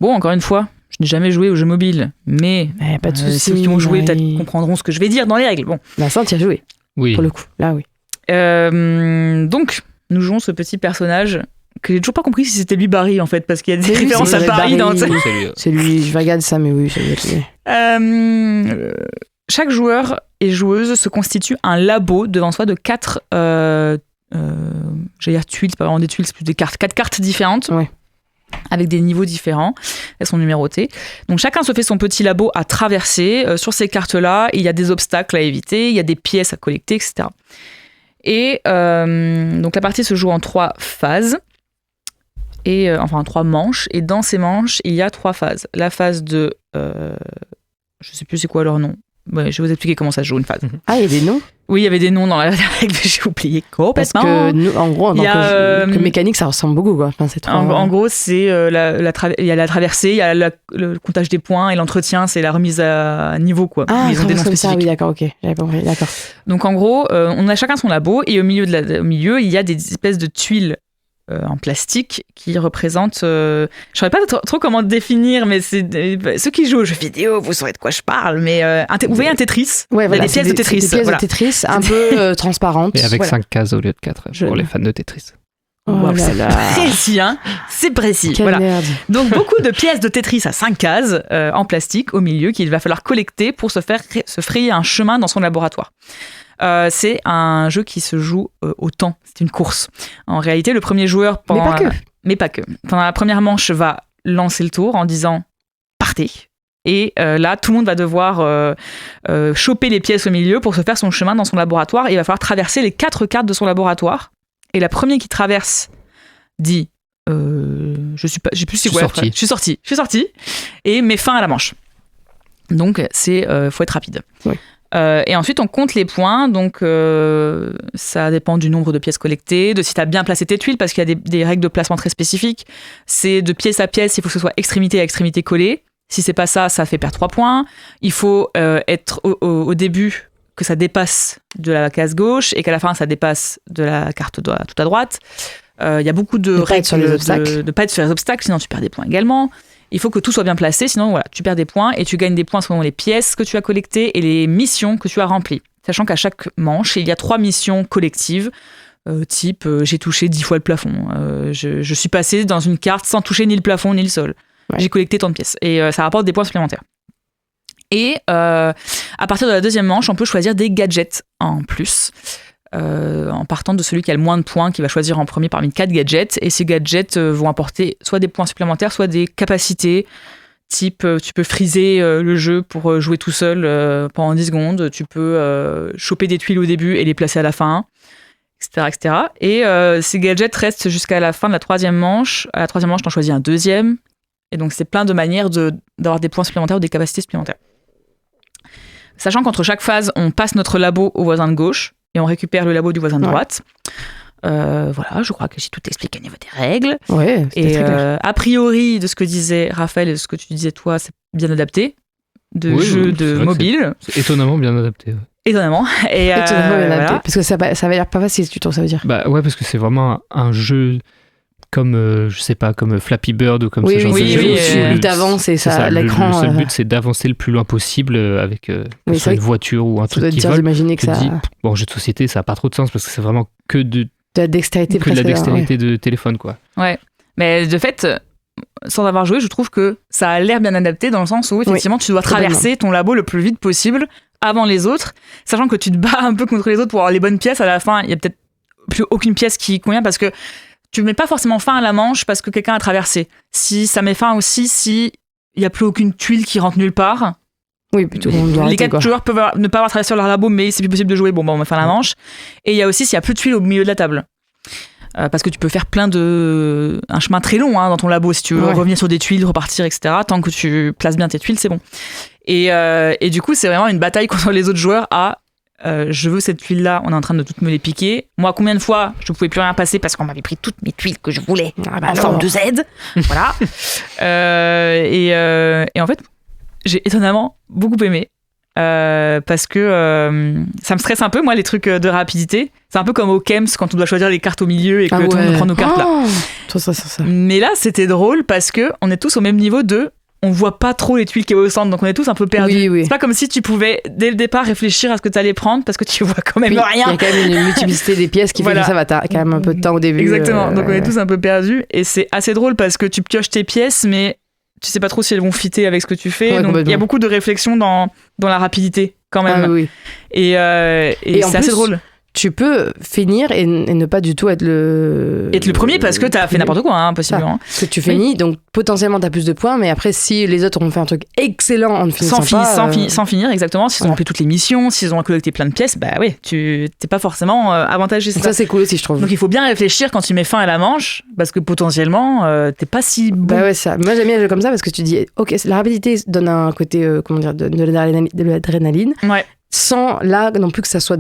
S6: Bon, encore une fois, je n'ai jamais joué aux jeux mobiles, mais
S1: pas de soucis,
S6: ceux qui ont joué peut-être comprendront ce que je vais dire dans les règles. Bon.
S1: Vincent, tu as joué.
S7: Oui.
S1: Pour le coup, là, oui.
S6: Donc, nous jouons ce petit personnage que j'ai toujours pas compris si c'était lui Barry, en fait, parce qu'il y a des références à Barry dans...
S1: C'est lui, je vais regarder ça, mais oui, c'est lui.
S6: Chaque joueur et joueuse se constitue un labo devant soi de 4 j'allais dire tuiles, c'est pas vraiment des tuiles, c'est plus des cartes, 4 cartes différentes.
S1: Ouais.
S6: Avec des niveaux différents, elles sont numérotées. Donc chacun se fait son petit labo à traverser. Sur ces cartes-là, il y a des obstacles à éviter, il y a des pièces à collecter, etc. Et donc la partie se joue en 3 phases, en 3 manches. Et dans ces manches, il y a 3 phases. La phase de... je sais plus c'est quoi leur nom. Ouais, je vais vous expliquer comment ça se joue une phase.
S1: Ah, il y a des noms?
S6: Oui, il y avait des noms dans la règle, j'ai oublié complètement.
S1: Parce que nous, en gros, en tant que mécanique, ça ressemble beaucoup, quoi. Enfin, c'est
S6: en gros, c'est il y a la traversée, il y a le comptage des points et l'entretien, c'est la remise à niveau, quoi.
S1: Ah, ils ont des noms spécifiques. Ça, oui, d'accord, ok, j'avais compris, d'accord.
S6: Donc en gros, on a chacun son labo et au milieu, il y a des espèces de tuiles en plastique qui représentent... je ne saurais pas trop comment définir, mais c'est ceux qui jouent aux jeux vidéo, vous saurez de quoi je parle, mais vous voyez un Tetris?
S1: Ouais, voilà,
S6: des pièces de Tetris.
S1: Des pièces de Tetris un peu transparentes.
S7: Et avec 5 cases au lieu de 4 pour les fans de Tetris.
S6: Wow, c'est précis, hein. C'est précis.
S1: Quelle merde.
S6: Donc beaucoup de pièces de Tetris à 5 cases en plastique au milieu qu'il va falloir collecter pour se frayer un chemin dans son laboratoire. C'est un jeu qui se joue au temps. C'est une course. En réalité, le premier joueur... Mais pas que. Pendant la première manche, va lancer le tour en disant « Partez ». Et là, tout le monde va devoir choper les pièces au milieu pour se faire son chemin dans son laboratoire. Et il va falloir traverser les 4 cartes de son laboratoire. Et la première qui traverse dit je suis sorti et met fin à la manche. Donc faut être rapide.
S1: Oui.
S6: Et ensuite on compte les points, donc ça dépend du nombre de pièces collectées, de si tu as bien placé tes tuiles, parce qu'il y a des règles de placement très spécifiques. C'est de pièce à pièce, il faut que ce soit extrémité à extrémité collée. Si c'est pas ça, ça fait perdre 3 points. Il faut être au début que ça dépasse de la case gauche et qu'à la fin ça dépasse de la carte tout à droite. Il y a beaucoup de règles de pas être sur les obstacles, sinon tu perds des points également. Il faut que tout soit bien placé, sinon voilà, tu perds des points et tu gagnes des points selon les pièces que tu as collectées et les missions que tu as remplies. Sachant qu'à chaque manche, il y a 3 missions collectives, type j'ai touché 10 fois le plafond, je suis passé dans une carte sans toucher ni le plafond ni le sol, j'ai collecté tant de pièces et ça rapporte des points supplémentaires. Et à partir de la deuxième manche, on peut choisir des gadgets en plus. En partant de celui qui a le moins de points, qui va choisir en premier parmi 4 gadgets. Et ces gadgets vont apporter soit des points supplémentaires, soit des capacités Type, tu peux friser le jeu pour jouer tout seul pendant 10 secondes. Tu peux choper des tuiles au début et les placer à la fin, etc. etc. Et ces gadgets restent jusqu'à la fin de la 3e manche. À la 3e manche, t'en choisis un 2e. Et donc, c'est plein de manières d'avoir des points supplémentaires ou des capacités supplémentaires. Sachant qu'entre chaque phase, on passe notre labo au voisin de gauche et on récupère le labo du voisin de droite. Voilà, je crois que j'ai tout expliqué au niveau des règles.
S1: Ouais, c'était très clair.
S6: A priori, de ce que disait Raphaël et de ce que tu disais toi, c'est bien adapté de jeux de mobile.
S7: C'est étonnamment bien adapté. Ouais.
S6: Étonnamment.
S1: Étonnamment bien adapté. Parce que ça va l'air pas facile, tu trouves, ça veut dire.
S7: Bah ouais, parce que c'est vraiment un jeu comme, je sais pas, comme Flappy Bird ou comme ce genre de jeu.
S1: Où t'avances et ça, l'écran...
S7: Le seul but, c'est d'avancer le plus loin possible avec soit une voiture ou un truc qui vole.
S1: D'imaginer que ça...
S7: Bon, jeu de société, ça n'a pas trop de sens parce que c'est vraiment que de
S1: la dextérité
S7: de téléphone, quoi.
S6: Ouais, mais de fait, sans avoir joué, je trouve que ça a l'air bien adapté dans le sens où, effectivement, tu dois traverser ton labo le plus vite possible avant les autres, sachant que tu te bats un peu contre les autres pour avoir les bonnes pièces. À la fin, il n'y a peut-être plus aucune pièce qui convient parce que tu ne mets pas forcément fin à la manche parce que quelqu'un a traversé. Si ça met fin aussi, si il n'y a plus aucune tuile qui rentre nulle part.
S1: Oui, plutôt.
S6: Les 4 joueurs peuvent ne pas avoir traversé leur labo, mais c'est plus possible de jouer. Bon, on va faire la manche. Et il y a aussi s'il n'y a plus de tuiles au milieu de la table. Parce que tu peux faire un chemin très long dans ton labo si tu veux revenir sur des tuiles, repartir, etc. Tant que tu places bien tes tuiles, c'est bon. Et du coup, c'est vraiment une bataille contre les autres joueurs je veux cette tuile-là, on est en train de toutes me les piquer. Moi, combien de fois je ne pouvais plus rien passer parce qu'on m'avait pris toutes mes tuiles que je voulais en forme de Z. Voilà. Et en fait, j'ai étonnamment beaucoup aimé. Parce que ça me stresse un peu, moi, les trucs de rapidité. C'est un peu comme au Kems quand on doit choisir les cartes au milieu et que tout le monde prend nos cartes là.
S1: Ça.
S6: Mais là, c'était drôle parce que on est tous au même niveau on voit pas trop les tuiles qui est au centre, donc on est tous un peu perdus.
S1: Oui.
S6: C'est pas comme si tu pouvais dès le départ réfléchir à ce que tu allais prendre parce que tu vois quand même rien.
S1: Il y a quand même une multiplicité des pièces qui fait que ça va, t'as quand même un peu de temps au début.
S6: Exactement, donc on est tous un peu perdus et c'est assez drôle parce que tu pioches tes pièces mais tu sais pas trop si elles vont fitter avec ce que tu fais. Donc il y a beaucoup de réflexion dans la rapidité quand même.
S1: Oui.
S6: Et c'est assez drôle.
S1: Tu peux finir et ne pas du tout être le
S6: premier parce que t'as fait n'importe quoi, possiblement.
S1: Parce que tu finis, donc potentiellement t'as plus de points, mais après si les autres ont fait un truc excellent en ne finissant
S6: sans finir, exactement, s'ils ont rempli toutes les missions, s'ils ont collecté plein de pièces, bah ouais, t'es pas forcément avantagé.
S1: Ça c'est cool aussi, je trouve.
S6: Donc il faut bien réfléchir quand tu mets fin à la manche, parce que potentiellement t'es pas si bon.
S1: Bah ouais, ça. Moi j'aime bien les jeux comme ça parce que tu dis, ok, la rapidité donne un côté, de l'adrénaline.
S6: Ouais.
S1: Sans là non plus que ça soit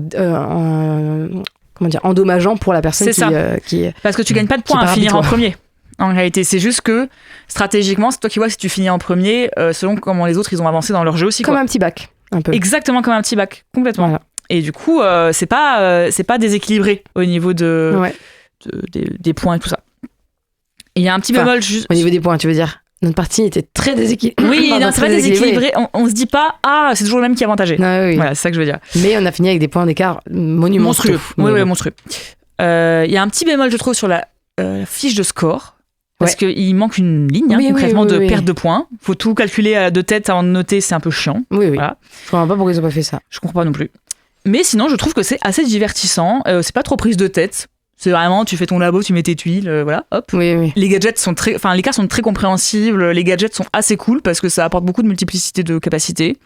S1: endommageant pour la personne qui
S6: parce que tu gagnes pas de points à finir en premier. En réalité, c'est juste que stratégiquement, c'est toi qui vois si tu finis en premier selon comment les autres ils ont avancé dans leur jeu aussi.
S1: Comme un petit bac, un peu.
S6: Exactement comme un petit bac, complètement. Voilà. Et du coup, c'est pas déséquilibré au niveau des points et tout ça. Et il y a un petit bémol juste
S1: au niveau des points, tu veux dire. Notre partie était très déséquilibrée.
S6: Oui, c'est pas déséquilibré. On se dit pas, c'est toujours le même qui est avantagé.
S1: Oui.
S6: Voilà, c'est ça que je veux dire.
S1: Mais on a fini avec des points d'écart monstrueux.
S6: Oui, monstrueux. Il y a un petit bémol, je trouve, sur la fiche de score. Parce qu'il manque une ligne, concrètement, de perte de points. Faut tout calculer de tête avant de noter, c'est un peu chiant.
S1: Oui.
S6: Voilà.
S1: Je comprends pas pourquoi ils ont pas fait ça.
S6: Je comprends pas non plus. Mais sinon, je trouve que c'est assez divertissant. C'est pas trop prise de tête. C'est vraiment, tu fais ton labo, tu mets tes tuiles, voilà, hop.
S1: Oui.
S6: Les gadgets les cartes sont très compréhensibles, les gadgets sont assez cool parce que ça apporte beaucoup de multiplicité de capacités.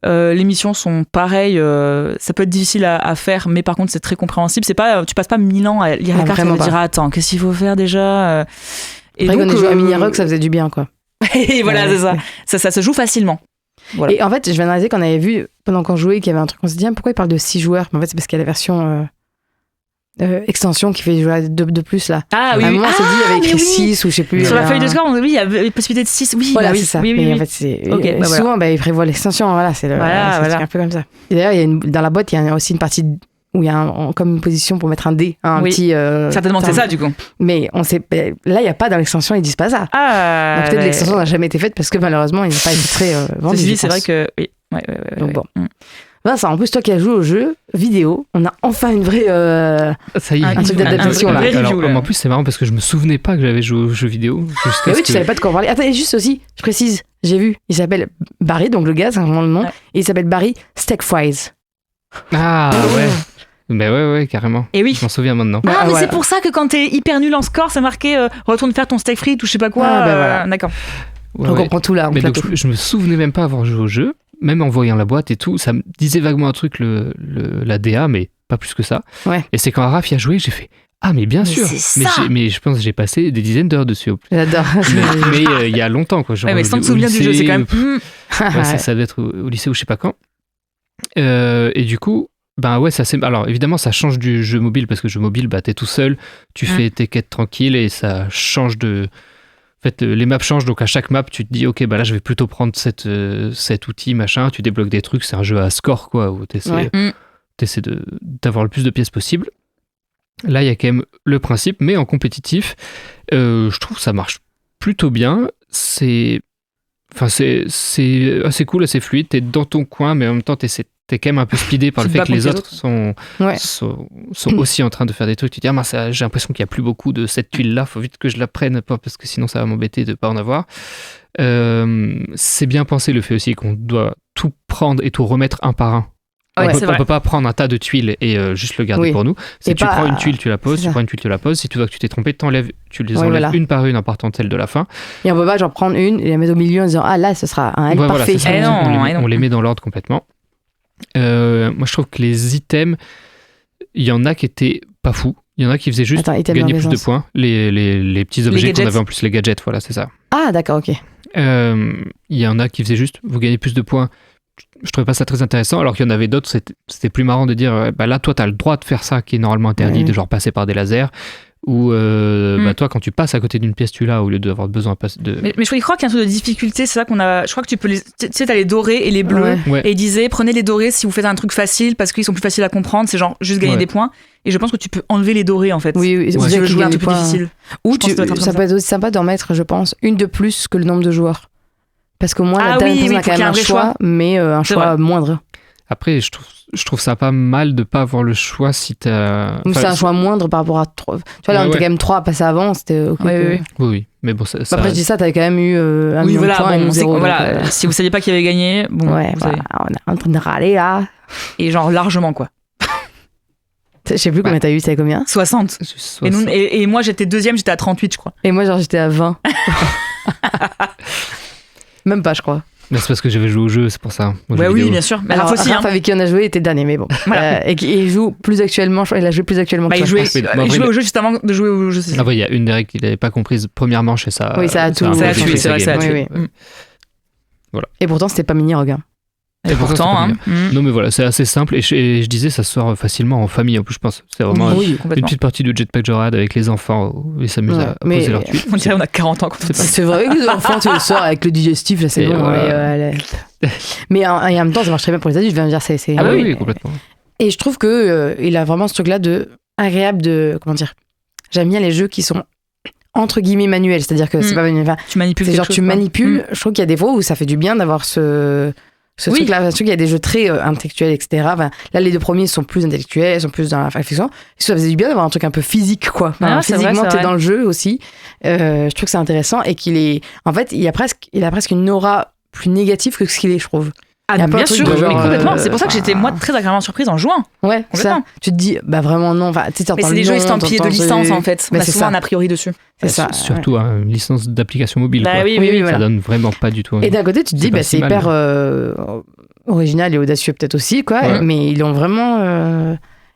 S6: Les missions sont pareilles, ça peut être difficile à faire, mais par contre c'est très compréhensible. C'est pas, tu passes pas 1000 ans à lire la carte et te dire attends, qu'est-ce qu'il faut faire déjà
S1: Et après, donc, quand on jouait à Mini Rock, ça faisait du bien, quoi.
S6: Et voilà, c'est ça se joue facilement. Voilà.
S1: Et en fait, je viens de réaliser qu'on avait vu, pendant qu'on jouait, qu'il y avait un truc, on s'est dit, pourquoi il parle de 6 joueurs? Mais en fait, c'est parce qu'il y a la version extension qui fait jouer à 2 de plus, là.
S6: Ah oui,
S1: à un moment, on s'est dit, il y avait écrit 6 ou je sais plus.
S6: Sur la feuille de score, il y avait possibilité de 6. Oui,
S1: voilà, c'est ça.
S6: Oui.
S1: En fait, souvent, ils prévoient l'extension, voilà, c'est un peu comme ça. Et d'ailleurs, dans la boîte, il y a aussi une partie où il y a comme une position pour mettre un dé, petit...
S6: certainement que c'est ça, du coup.
S1: Mais là, il n'y a pas dans l'extension, ils disent pas ça. Donc, peut-être l'extension n'a jamais été faite parce que malheureusement, il n'a pas été très vendu.
S6: C'est vrai que... Oui.
S1: Donc bon. Vincent, en plus, toi qui as joué au jeu vidéo, on a enfin une vraie
S7: ça y est,
S1: un truc d'adaptation là.
S7: En plus, c'est marrant parce que je me souvenais pas que j'avais joué aux jeux vidéo.
S1: Mais oui, tu savais pas de quoi parler. Attends, juste aussi, je précise, j'ai vu, il s'appelle Barry, donc le gars, c'est vraiment le nom, et il s'appelle Barry Steak Fries.
S7: Ah ouais. Ben ouais, carrément.
S6: Et oui.
S7: Je m'en souviens maintenant.
S6: Mais c'est pour ça que quand t'es hyper nul en score, c'est marqué retourne faire ton steak frites ou je sais pas quoi.
S1: Voilà.
S6: D'accord.
S1: On comprend tout là.
S7: Mais donc, je me souvenais même pas avoir joué au jeu, même en voyant la boîte et tout. Ça me disait vaguement un truc, la DA, mais pas plus que ça.
S1: Ouais.
S7: Et c'est quand Araf y a joué, j'ai fait ah, mais bien sûr. Mais je pense que j'ai passé des dizaines d'heures dessus.
S1: J'adore.
S7: mais il y a longtemps, quoi. Genre,
S6: mais sans te souvenir du jeu, c'est quand même.
S7: Ça devait être au lycée ou je sais pas quand. Et du coup. Ben ouais, alors évidemment ça change du jeu mobile parce que jeu mobile, t'es tout seul, tu fais tes quêtes tranquilles et ça change de... En fait, les maps changent, donc à chaque map tu te dis ok, là je vais plutôt prendre cet outil, machin, tu débloques des trucs, c'est un jeu à score quoi, où t'essaies d'avoir le plus de pièces possible. Là il y a quand même le principe, mais en compétitif, je trouve que ça marche plutôt bien, c'est assez cool, assez fluide, t'es dans ton coin mais en même temps t'es quand même un peu speedé par le fait que les autres sont aussi en train de faire des trucs. Tu te dis, j'ai l'impression qu'il n'y a plus beaucoup de cette tuile-là, faut vite que je la prenne, parce que sinon ça va m'embêter de ne pas en avoir. C'est bien pensé le fait aussi qu'on doit tout prendre et tout remettre un par un. On ne peut pas prendre un tas de tuiles et juste le garder pour nous. Si tu prends une tuile, tu la poses, tu prends une tuile, tu la poses. Si tu vois que tu t'es trompé, tu les enlèves une par une en partant de celle de la fin.
S1: Et on ne peut pas prendre une et la mettre au milieu en disant là, ce sera un L parfait.
S7: On les met dans l'ordre complètement. Moi je trouve que les items, il y en a qui étaient pas fous, il y en a qui faisaient juste gagner plus de points, les petits objets qu'on avait en plus, les gadgets, voilà, c'est ça.
S1: Ah d'accord, ok.
S7: Il y en a qui faisaient juste vous gagnez plus de points. Je trouvais pas ça très intéressant, alors qu'il y en avait d'autres, c'était plus marrant de dire là toi t'as le droit de faire ça qui est normalement interdit, de genre passer par des lasers. Ou toi quand tu passes à côté d'une pièce tu l'as au lieu d'avoir besoin de...
S6: Mais je crois qu'il y a un truc de difficulté, c'est ça qu'on a. Je crois que tu peux tu sais t'as les dorés et les bleus et ils disaient prenez les dorés si vous faites un truc facile parce qu'ils sont plus faciles à comprendre, c'est genre juste gagner des points, et je pense que tu peux enlever les dorés en fait.
S1: Oui,
S6: si tu veux jouer un truc plus difficile.
S1: Ou ça peut être aussi sympa d'en mettre, je pense, une de plus que le nombre de joueurs, parce qu'au moins la personne a quand même un choix, mais un choix moindre.
S7: Après, je trouve ça pas mal de pas avoir le choix si t'as...
S1: Ou c'est un choix moindre par rapport à... Tu vois, là, on était quand même 3 à passer avant, c'était ok.
S7: Oui, mais bon, ça...
S1: Après, je dis ça, t'avais quand même eu un million de points et 0.
S6: Si vous saviez pas qui avait gagné, bon...
S1: on est en train de râler, là.
S6: Et genre, largement, quoi.
S1: Je sais plus combien t'as eu, c'est combien ?
S6: 60. Et moi, j'étais deuxième, j'étais à 38, je crois.
S1: Et moi, genre, j'étais à 20. Même pas, je crois.
S7: Mais c'est parce que j'avais joué au jeu, c'est pour ça.
S6: Oui, bien sûr. Mais alors, aussi,
S1: Raph, avec qui on a joué, était dernier, mais bon. Voilà. Et il joue plus actuellement, il a joué plus actuellement que
S6: il jouait au jeu juste avant de jouer au jeu.
S7: Ah ouais, il y a une des règles qu'il n'avait pas comprise, première manche, et ça...
S1: Oui, ça a tué.
S6: C'est vrai, ça a tué.
S7: Voilà.
S1: Et pourtant, c'était pas Mini-Rogue.
S6: Et pourtant,
S7: Non, mais voilà, c'est assez simple. Et je disais, ça se sort facilement en famille. En plus, je pense c'est vraiment une petite partie de Jetpack Joyride avec les enfants où ils s'amusent à poser leur tuile.
S6: On dirait on a 40 ans quand on
S1: c'est vrai que les enfants, tu les sors avec le digestif, là, c'est bon. Mais en même temps, ça marche très bien pour les adultes. Je veux dire, c'est...
S7: Ah oui, complètement.
S1: Et je trouve qu'il a vraiment ce truc-là agréable de... Comment dire ? J'aime bien les jeux qui sont entre guillemets manuels. C'est-à-dire que c'est pas manuel.
S6: Tu manipules quelque chose.
S1: Tu manipules. Je trouve qu'il y a des fois où ça fait du bien d'avoir ce truc-là, il y a des jeux très intellectuels, etc. Enfin, là, les deux premiers sont plus intellectuels, sont plus dans la réflexion. Ça faisait du bien d'avoir un truc un peu physique, quoi. Physiquement, t'es dans le jeu aussi. Je trouve que c'est intéressant et en fait, il a presque une aura plus négative que ce qu'il est, je trouve.
S6: Ah, bien sûr, mais complètement. C'est pour ça que j'étais, moi, très agréablement surprise en jouant.
S1: Ouais, ça. Tu te dis, vraiment non. Mais
S6: c'est des jeux estampillés de licence, en fait. On a souvent un a priori dessus.
S1: C'est ça.
S7: Surtout une licence d'application mobile.
S6: Oui,
S7: ça donne vraiment pas du tout.
S1: Et d'un côté, tu te dis, c'est hyper original et audacieux peut-être aussi, quoi. Mais ils l'ont vraiment...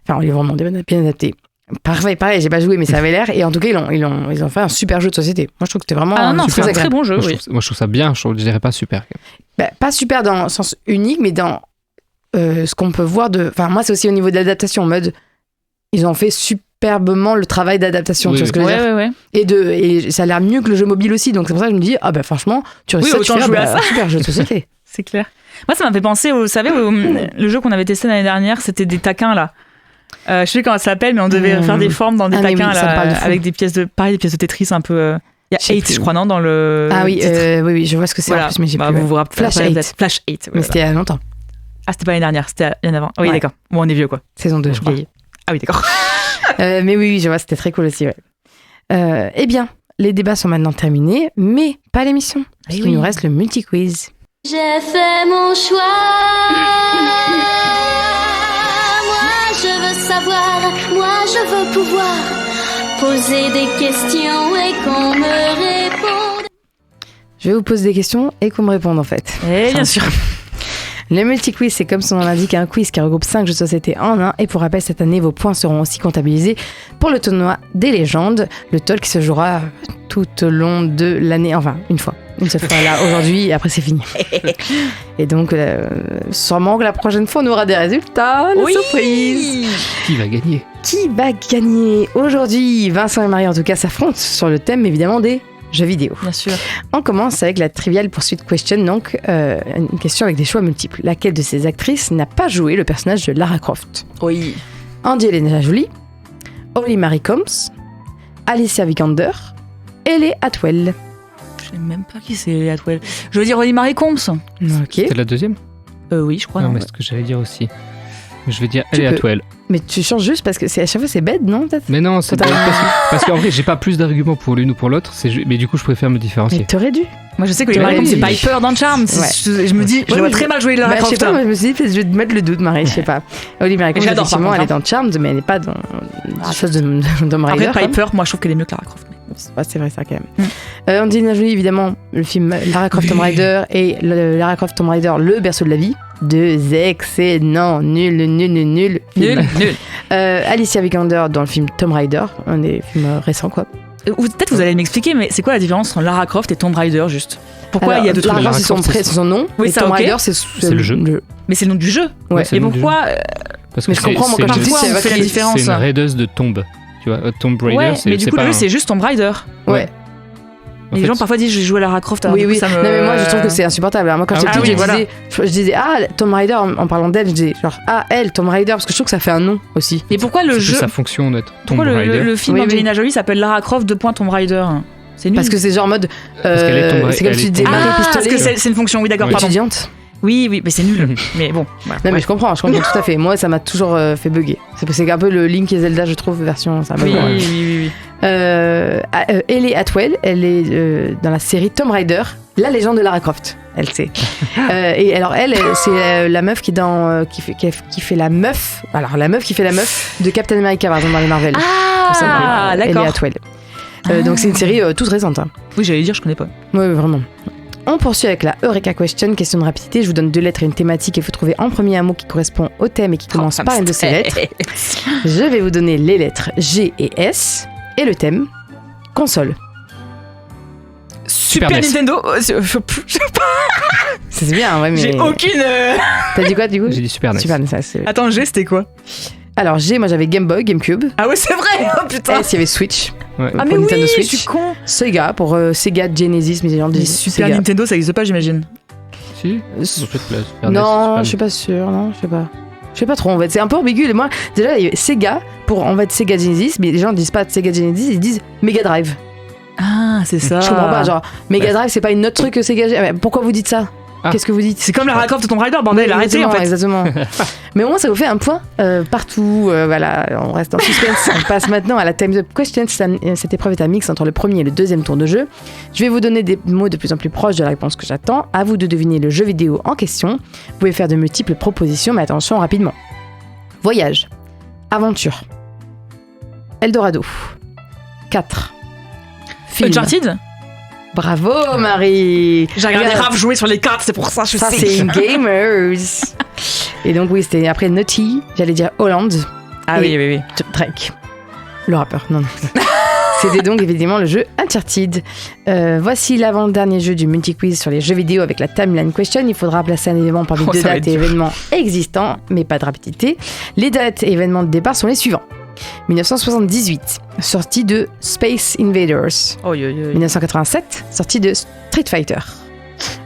S1: Enfin, ils l'ont vraiment bien adapté. Pareil, j'ai pas joué, mais ça avait l'air. Et en tout cas, ils ont fait un super jeu de société. Moi, je trouve que c'était vraiment
S6: c'est un très bon jeu.
S7: Moi, je trouve ça bien. Je dirais pas super.
S1: Pas super dans le sens unique, mais dans ce qu'on peut voir de... Enfin, moi, c'est aussi au niveau de l'adaptation. En mode, ils ont fait superbement le travail d'adaptation. Tu vois ce que je veux dire ? Et ça a l'air mieux que le jeu mobile aussi. Donc, c'est pour ça que je me dis, franchement, tu risques de faire un super jeu de société.
S6: C'est clair. Moi, ça m'a fait penser, vous savez, le jeu qu'on avait testé l'année dernière, c'était des taquins, là. Je sais comment ça s'appelle, mais on devait faire des formes dans des taquins là, avec des pièces de Tetris un peu. Il y a 8, je crois, non, dans le.
S1: Ah oui, oui, je vois ce que c'est en plus, mais j'ai plus.
S6: Vous vous rappelez Flash 8.
S1: Mais c'était il y a longtemps.
S6: Ah, c'était pas l'année dernière, c'était l'année avant. Oui, d'accord. Bon, on est vieux, quoi.
S1: Saison 2, je crois.
S6: Ah oui, d'accord.
S1: Mais oui, je vois, c'était très cool aussi, ouais. Eh bien, les débats sont maintenant terminés, mais pas l'émission. Parce qu'il nous reste le multi-quiz.
S3: J'ai fait mon choix. Je veux savoir, moi je veux pouvoir poser des questions et qu'on me réponde.
S1: Je vais vous poser des questions et qu'on me réponde en fait.
S6: Et bien sûr.
S1: Le multi-quiz, c'est comme son nom l'indique, un quiz qui regroupe 5 jeux de société en un. Et pour rappel, cette année, vos points seront aussi comptabilisés pour le tournoi des légendes. Le TOL qui se jouera tout au long de l'année. Enfin, une seule fois là, aujourd'hui, et après c'est fini. Et donc, sûrement que la prochaine fois, on aura des résultats. La surprise.
S7: Qui va gagner ?
S1: Qui va gagner aujourd'hui ? Vincent et Marie, en tout cas, s'affrontent sur le thème, évidemment, des jeux vidéo.
S6: Bien sûr.
S1: On commence avec la Trivial Pursuit Question, donc une question avec des choix multiples. Laquelle de ces actrices n'a pas joué le personnage de Lara Croft ?
S6: Oui.
S1: Angelina Jolie, Holly Marie Combs, Alicia Vikander, Hayley Atwell.
S6: Je sais même pas qui c'est Hayley Atwell. Je veux dire Holly Marie Combs.
S1: Ok.
S7: C'était la deuxième ?
S6: Oui, je crois.
S7: Non, mais c'est ce que j'allais dire aussi. Je vais dire Hayley Atwell.
S1: Mais tu changes juste parce que à chaque fois c'est bête, non peut-être ?
S7: Mais non, c'est parce qu'en vrai, j'ai pas plus d'arguments pour l'une ou pour l'autre. Mais du coup, je préfère me différencier.
S1: Mais t'aurais dû.
S6: Moi, je sais que Holly Marie Combs, c'est Piper dans Charmed.
S1: Ouais.
S6: Je me dis, je vois très mal jouer Lara Croft.
S1: Je sais pas, moi, je me suis dit, peut-être je vais te mettre le doute, Marie, je sais pas. Holly Marie Combs,
S6: J'adore,
S1: effectivement, elle est dans Charmed, mais elle n'est pas dans des choses de Tomb Raider.
S6: Après, Piper, moi, je trouve qu'elle est mieux que Lara Croft.
S1: C'est vrai, ça, quand même. Angelina Jolie, évidemment, le film Lara Croft Tomb Raider et Lara Croft Tomb Raider, le berceau de la vie. Deux excellents, nul. Alicia Vikander dans le film Tomb Raider, un des films récents, quoi.
S6: Peut-être vous allez m'expliquer, mais c'est quoi la différence entre Lara Croft et Tomb Raider, juste ? Pourquoi il y a deux trucs ?
S1: Lara Croft, c'est son nom, et Tomb Raider, c'est
S7: le jeu.
S6: Mais c'est le nom du jeu.
S1: Ouais.
S6: Et pourquoi
S7: Parce que
S1: mais je comprends, moi, quand je dis,
S6: on fait la différence.
S7: C'est une raideuse de tombe. Tu vois, Tomb Raider,
S6: ouais, mais du coup, le jeu, c'est juste Tomb Raider.
S1: Ouais.
S6: Et les gens parfois disent je joue à Lara Croft. Alors
S1: oui.
S6: Ça me...
S1: Non, mais moi je trouve que c'est insupportable. Moi quand j'étais petite, je disais Tomb Raider en parlant d'elle, je disais genre elle Tomb Raider parce que je trouve que ça fait un nom aussi.
S6: Mais pourquoi le jeu
S7: sa fonction d'être Tomb
S6: Raider.
S7: Raider.
S6: Le film d'Angelina Jolie s'appelle Lara Croft Tomb Raider. C'est nul.
S1: Parce que c'est genre mode.
S7: Parce qu'elle est
S1: c'est comme tu disais Marie Pistolet.
S6: Parce que c'est une fonction, oui d'accord.
S1: Étudiante.
S6: Oui, mais c'est nul. Mais bon. Voilà.
S1: Non, mais je comprends tout à fait. Moi, ça m'a toujours fait bugger. C'est un peu le Link et Zelda, je trouve, version. Ça
S6: oui.
S1: Hayley Atwell, elle est dans la série Tomb Raider, la légende de Lara Croft. Elle sait. Et alors, c'est la meuf qui fait la meuf. Alors, la meuf qui fait la meuf de Captain America, par exemple, dans les Marvel.
S6: Ah, d'accord.
S1: Hayley Atwell. Donc, c'est une série toute récente. Hein.
S6: Oui, j'allais dire, je connais pas.
S1: Oui, vraiment. On poursuit avec la Eureka Question, question de rapidité. Je vous donne 2 lettres et une thématique et il faut trouver en premier un mot qui correspond au thème et qui commence par une de ces lettres. Je vais vous donner les lettres G et S et le thème console.
S6: Super Nintendo.
S1: C'est bien, ouais, mais.
S6: J'ai aucune.
S1: T'as dit quoi du coup ?
S7: J'ai dit Super NES.
S1: Super NES.
S6: Attends, G, c'était quoi ?
S1: Alors G, moi j'avais Game Boy, GameCube.
S6: Ah ouais, c'est vrai. Oh putain.
S1: S, il y avait Switch.
S7: Ouais.
S6: Ah mais
S1: Nintendo
S6: oui,
S1: Switch.
S6: je suis con.
S1: Sega pour Sega Genesis, mais genre des
S6: Super
S1: Sega.
S6: Nintendo, ça existe pas, j'imagine.
S7: Si.
S1: Non, je suis pas sûre. Non, je sais pas. Je sais pas trop en fait. C'est un peu ambigu. Moi, déjà, il y a Sega pour en fait Sega Genesis, mais les gens disent pas Sega Genesis, ils disent Mega Drive.
S6: Ah, c'est ça.
S1: Je comprends pas. Genre Mega Drive, c'est pas une autre truc que Sega. Mais pourquoi vous dites ça ? Qu'est-ce que vous dites ?
S6: C'est comme la Lara Croft Tomb Raider, bordel, arrêtez en fait.
S1: Exactement. Mais au moins, ça vous fait un point partout. Voilà, on reste en suspense. On passe maintenant à la Time's Up Question. Cette épreuve est un mix entre le premier et le deuxième tour de jeu. Je vais vous donner des mots de plus en plus proches de la réponse que j'attends. À vous de deviner le jeu vidéo en question. Vous pouvez faire de multiples propositions, mais attention rapidement. Voyage. Aventure. Eldorado. 4. Film.
S6: Uncharted ?
S1: Bravo Marie.
S6: J'ai regardé Raph jouer sur les cartes, c'est pour ça, je sais.
S1: Ça c'est Gamers. Et donc oui, c'était après Naughty, j'allais dire Hollande.
S6: Ah oui.
S1: Drake. Le rappeur, non. C'était donc évidemment le jeu Uncharted. Voici l'avant-dernier jeu du multi-quiz sur les jeux vidéo avec la Timeline Question. Il faudra placer un événement parmi 2 dates et événements existants, mais pas de rapidité. Les dates et événements de départ sont les suivants. 1978, sortie de Space Invaders. 1987, sortie de Street Fighter.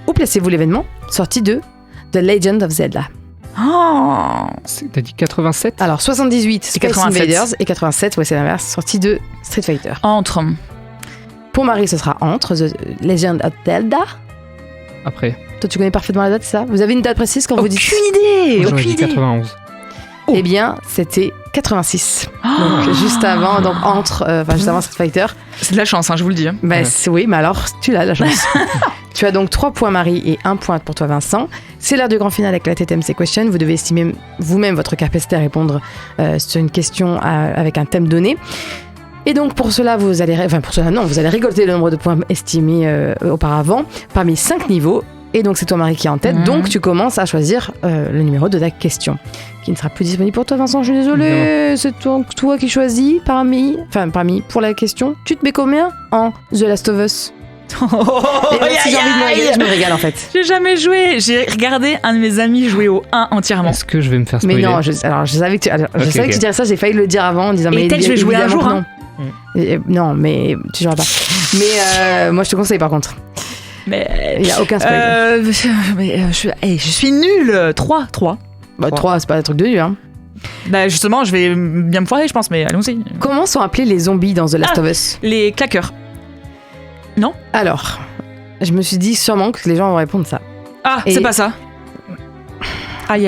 S1: Où placez-vous l'événement ? Sortie de The Legend of Zelda.
S6: Oh,
S7: t'as dit 87 ?
S1: Alors 78, Space
S6: 87.
S1: Invaders et 87, ouais c'est l'inverse, sortie de Street Fighter.
S6: Entre.
S1: Pour Marie, ce sera entre The Legend of Zelda.
S7: Après.
S1: Toi, tu connais parfaitement la date, c'est ça ? Vous avez une date précise quand vous dites ?
S6: Aucune idée.
S7: 91.
S1: Eh bien, c'était 86. Donc, juste avant, donc juste avant Street Fighter.
S6: C'est de la chance, hein, je vous le dis.
S1: Bah, oui, mais alors, tu l'as, la chance. Tu as donc 3 points, Marie, et 1 point pour toi, Vincent. C'est l'heure du grand final avec la TTMC Question. Vous devez estimer vous-même votre capacité à répondre sur une question avec un thème donné. Et donc pour cela, vous allez récolter le nombre de points estimés auparavant parmi 5 niveaux. Et donc c'est toi Marie qui est en tête, donc tu commences à choisir le numéro de ta question, qui ne sera plus disponible pour toi Vincent, je suis désolée, non. C'est toi qui choisis parmi, pour la question. Tu te mets combien en The Last of Us? Et si j'ai envie de me régaler, je me régale en fait.
S6: J'ai jamais joué, j'ai regardé un de mes amis jouer au 1 entièrement.
S7: Est-ce que je vais me faire spoiler?
S1: Mais non, je savais que tu dirais ça, j'ai failli le dire avant en disant
S6: mais peut-être que je vais jouer un jour. Hein.
S1: Non, mais tu joueras pas. Mais moi je te conseille par contre.
S6: Mais
S1: il n'y a aucun spoil.
S6: Je suis nulle. 3.
S1: Bah 3, c'est pas un truc de nul, hein.
S6: Bah justement, je vais bien me foirer, je pense, mais allons-y.
S1: Comment sont appelés les zombies dans The Last of Us?
S6: Les claqueurs. Non?
S1: Alors, je me suis dit sûrement que les gens vont répondre ça.
S6: Ah, c'est pas ça. Aïe.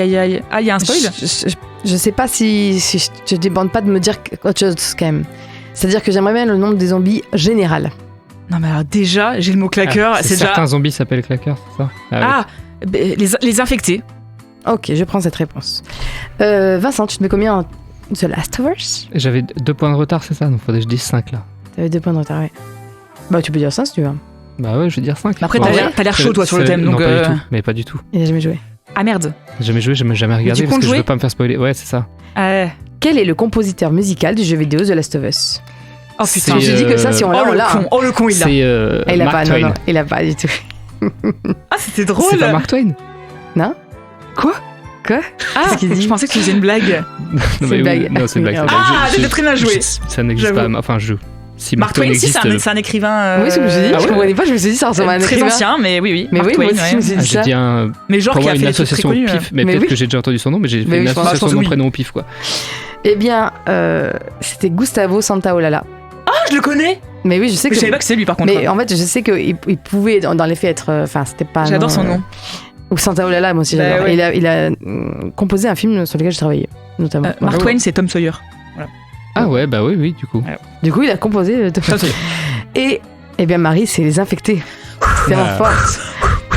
S6: Ah, il y a un spoil?
S1: Je sais pas si je te demande pas de me dire autre chose quand même. C'est-à-dire que j'aimerais bien le nombre des zombies général.
S6: Non mais alors déjà, j'ai le mot claqueur. C'est
S7: certains
S6: déjà...
S7: zombies s'appellent claqueurs, c'est ça?
S6: Les infectés.
S1: Ok, je prends cette réponse. Vincent, tu te mets combien en The Last of Us?
S7: J'avais 2 points de retard, c'est ça? Donc faudrait que je dise 5 là.
S1: T'avais 2 points de retard, ouais. Bah tu peux dire ça si tu veux.
S7: Bah ouais, je vais dire 5.
S6: Après t'as l'air chaud toi sur le thème.
S7: Non,
S6: donc
S7: pas du tout. Mais pas du tout.
S1: Il a jamais joué.
S6: Ah merde.
S7: J'ai jamais joué, j'ai jamais regardé parce que je veux pas me faire spoiler. Ouais, c'est ça.
S1: Quel est le compositeur musical du jeu vidéo The Last of Us?
S6: Oh putain,
S1: j'ai dit que ça, si on l'a, on l'a.
S6: Oh le con, il l'a.
S1: Il a pas, non, il a pas du tout.
S6: Ah, c'était drôle.
S7: C'est pas Mark Twain?
S1: Non.
S6: Quoi? Ah, je pensais que tu faisais une blague.
S1: C'est une blague.
S7: Non, c'est une blague.
S6: Ah, t'étais très bien joué.
S7: Ça n'existe pas. Enfin, si
S6: Mark Twain, si, c'est un écrivain.
S1: Oui, c'est ce que je me suis dit. Je comprenais pas, je me suis dit, ça ressemble à un écrivain.
S6: Très ancien, mais oui.
S1: Mais oui, moi aussi, je me suis dit ça.
S7: J'ai dit
S6: mais genre qui a fait
S7: une association au pif. Mais peut-être que j'ai déjà entendu son nom, mais j'ai fait une association de mon prénom au pif, quoi.
S1: Eh bien, c'était Gustavo Santaolalla.
S6: Ah, je le connais.
S1: Mais oui, je sais que.
S6: Je savais pas que c'est lui par contre.
S1: Mais en fait, je sais qu'il pouvait dans les faits être. Enfin, c'était pas.
S6: J'adore son nom.
S1: Ou Santaolalla, moi aussi j'adore. Ouais. Il a composé un film sur lequel j'ai travaillé, notamment.
S6: Mark Twain, c'est Tom Sawyer. Voilà.
S7: Ah ouais, bah oui, du coup.
S1: Du coup, il a composé Tom Sawyer. Et bien, Marie, c'est les infectés. C'est ma force.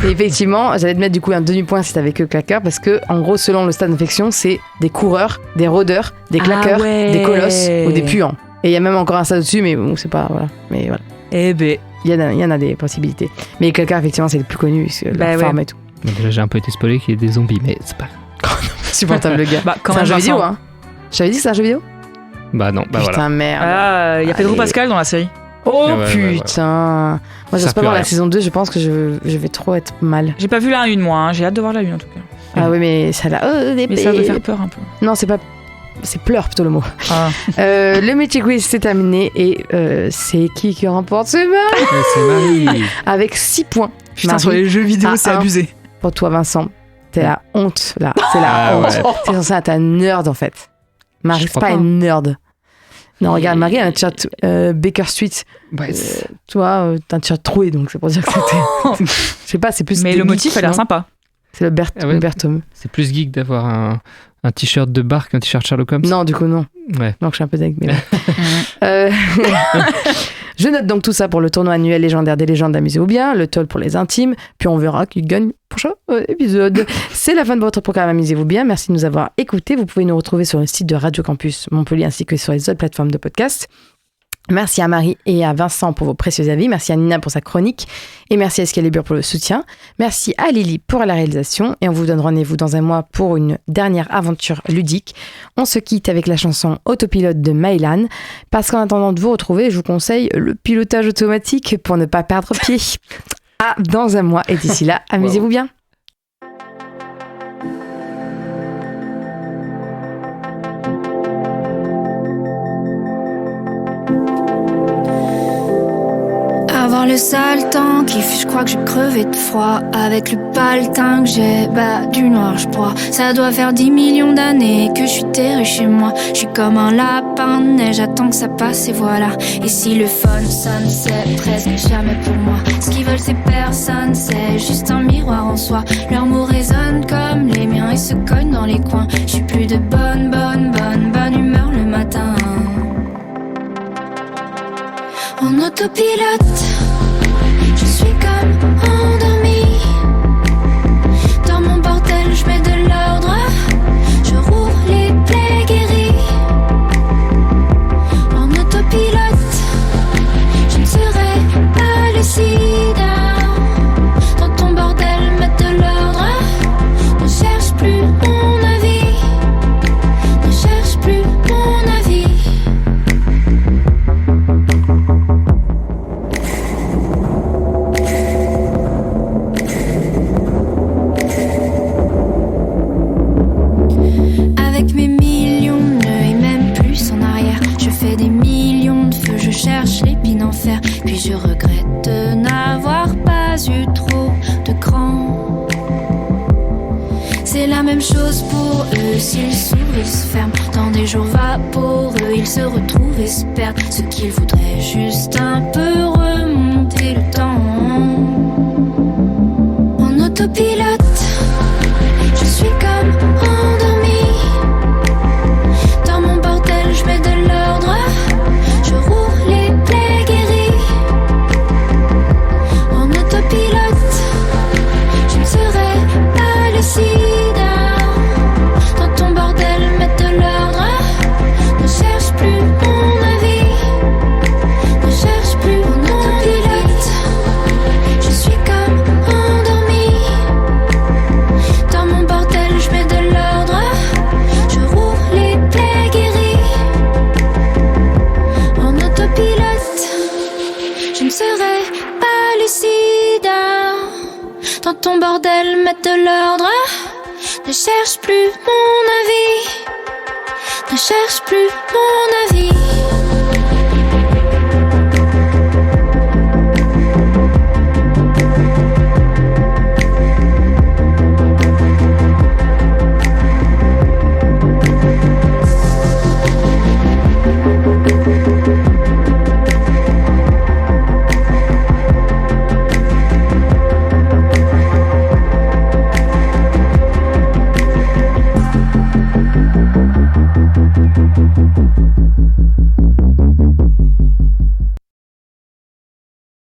S1: Et effectivement, j'allais te mettre du coup un demi-point si t'avais que claqueur, parce que en gros, selon le stade d'infection, c'est des coureurs, des rôdeurs, des claqueurs, des colosses ou des puants. Et il y a même encore un stade au-dessus, mais bon, c'est pas. Voilà. Mais voilà.
S6: Eh ben.
S1: Il y en a des possibilités. Mais les claqueurs, effectivement, c'est le plus connu, la forme et tout.
S7: Bon, déjà, j'ai un peu été spoilé qu'il y ait des zombies, mais c'est pas.
S1: Supportable le gars.
S6: C'est
S1: un jeu vidéo, hein. J'avais dit que c'est un jeu vidéo?
S7: Bah non, bah
S1: putain,
S7: voilà.
S1: Merde.
S6: Ah, il y a Pedro Pascal dans la série.
S1: Oh putain. Moi, j'ose pas voir la saison 2, je pense que je vais trop être mal.
S6: J'ai pas vu la 1 moi, hein. J'ai hâte de voir la 1 en tout cas.
S1: Ah oui, mais ça l'a.
S6: Mais ça doit faire peur un peu.
S1: Non, c'est pas. C'est pleur plutôt le mot.
S6: Ah.
S1: Le métier quiz c'est terminé et c'est qui remporte? C'est Marie.
S7: C'est Marie.
S1: Avec 6 points.
S6: Putain, sur les jeux vidéo, c'est abusé.
S1: Pour toi, Vincent, t'es la honte là. C'est la honte. Ouais. T'es censé être un nerd en fait. Marie, c'est pas une nerd. Non, regarde, Marie, elle a un t-shirt Baker Street.
S7: Ouais,
S1: toi, t'as un t-shirt troué, donc c'est pour dire que c'était. Je sais pas, c'est plus.
S6: Mais le motif a l'air sympa.
S1: C'est le Bertom.
S7: C'est plus geek d'avoir un t-shirt de bar qu'un t-shirt Sherlock Holmes.
S1: Non, du coup, non.
S7: Ouais.
S1: Donc, je suis un peu deg. Mais je note donc tout ça pour le tournoi annuel légendaire des légendes d'Amusez-vous bien, le toll pour les intimes, puis on verra qui gagne prochain épisode. C'est la fin de votre programme Amusez-vous bien. Merci de nous avoir écoutés. Vous pouvez nous retrouver sur le site de Radio Campus Montpellier ainsi que sur les autres plateformes de podcast. Merci à Marie et à Vincent pour vos précieux avis. Merci à Nina pour sa chronique. Et merci à Excalibur pour le soutien. Merci à Lily pour la réalisation. Et on vous donne rendez-vous dans un mois pour une dernière aventure ludique. On se quitte avec la chanson Autopilote de Maïlan. Parce qu'en attendant de vous retrouver, je vous conseille le pilotage automatique pour ne pas perdre pied. À dans un mois. Et d'ici là, amusez-vous bien.
S9: Avoir le sale temps qui fait, je crois que je crevais de froid. Avec le paletin que j'ai, du noir je crois. Ça doit faire 10 millions d'années que je suis terré chez moi. Je suis comme un lapin de neige, j'attends que ça passe et voilà. Et si le phone sonne, c'est presque jamais pour moi. Ce qu'ils veulent c'est personne, c'est juste un miroir en soi. Leurs mots résonnent comme les miens et se cognent dans les coins. Je suis plus de bonne humeur le matin. En autopilote, je suis comme endormie. Dans mon bordel, je mets de l'ordre. Je rouvre les plaies guéries. En autopilote. Avec mes millions de nœuds et même plus en arrière, je fais des millions de feux, je cherche l'épine en fer. Puis je regrette de n'avoir pas eu trop de cran. C'est la même chose pour eux, s'ils s'ouvrent, ils se ferment. Dans des jours vaporeux, ils se retrouvent et se perdent. Ce qu'ils voudraient juste un peu remonter le temps. En autopilote, je suis comme endormie. Dans mon bordel, je mets de l'ordre. Je roule les plaies guéries. En autopilote, je ne serai pas lucide. Dans ton bordel, mettre de l'ordre. Ne cherche plus mon avis. Ne cherche plus mon autopilote. Je suis comme endormie. Dans mon bordel, je mets de l'ordre. Je roule les plaies guéries. En autopilote, je ne serai pas lucide. Dans ton bordel, mettre de l'ordre. Ne cherche plus mon avis. Ne cherche plus mon avis.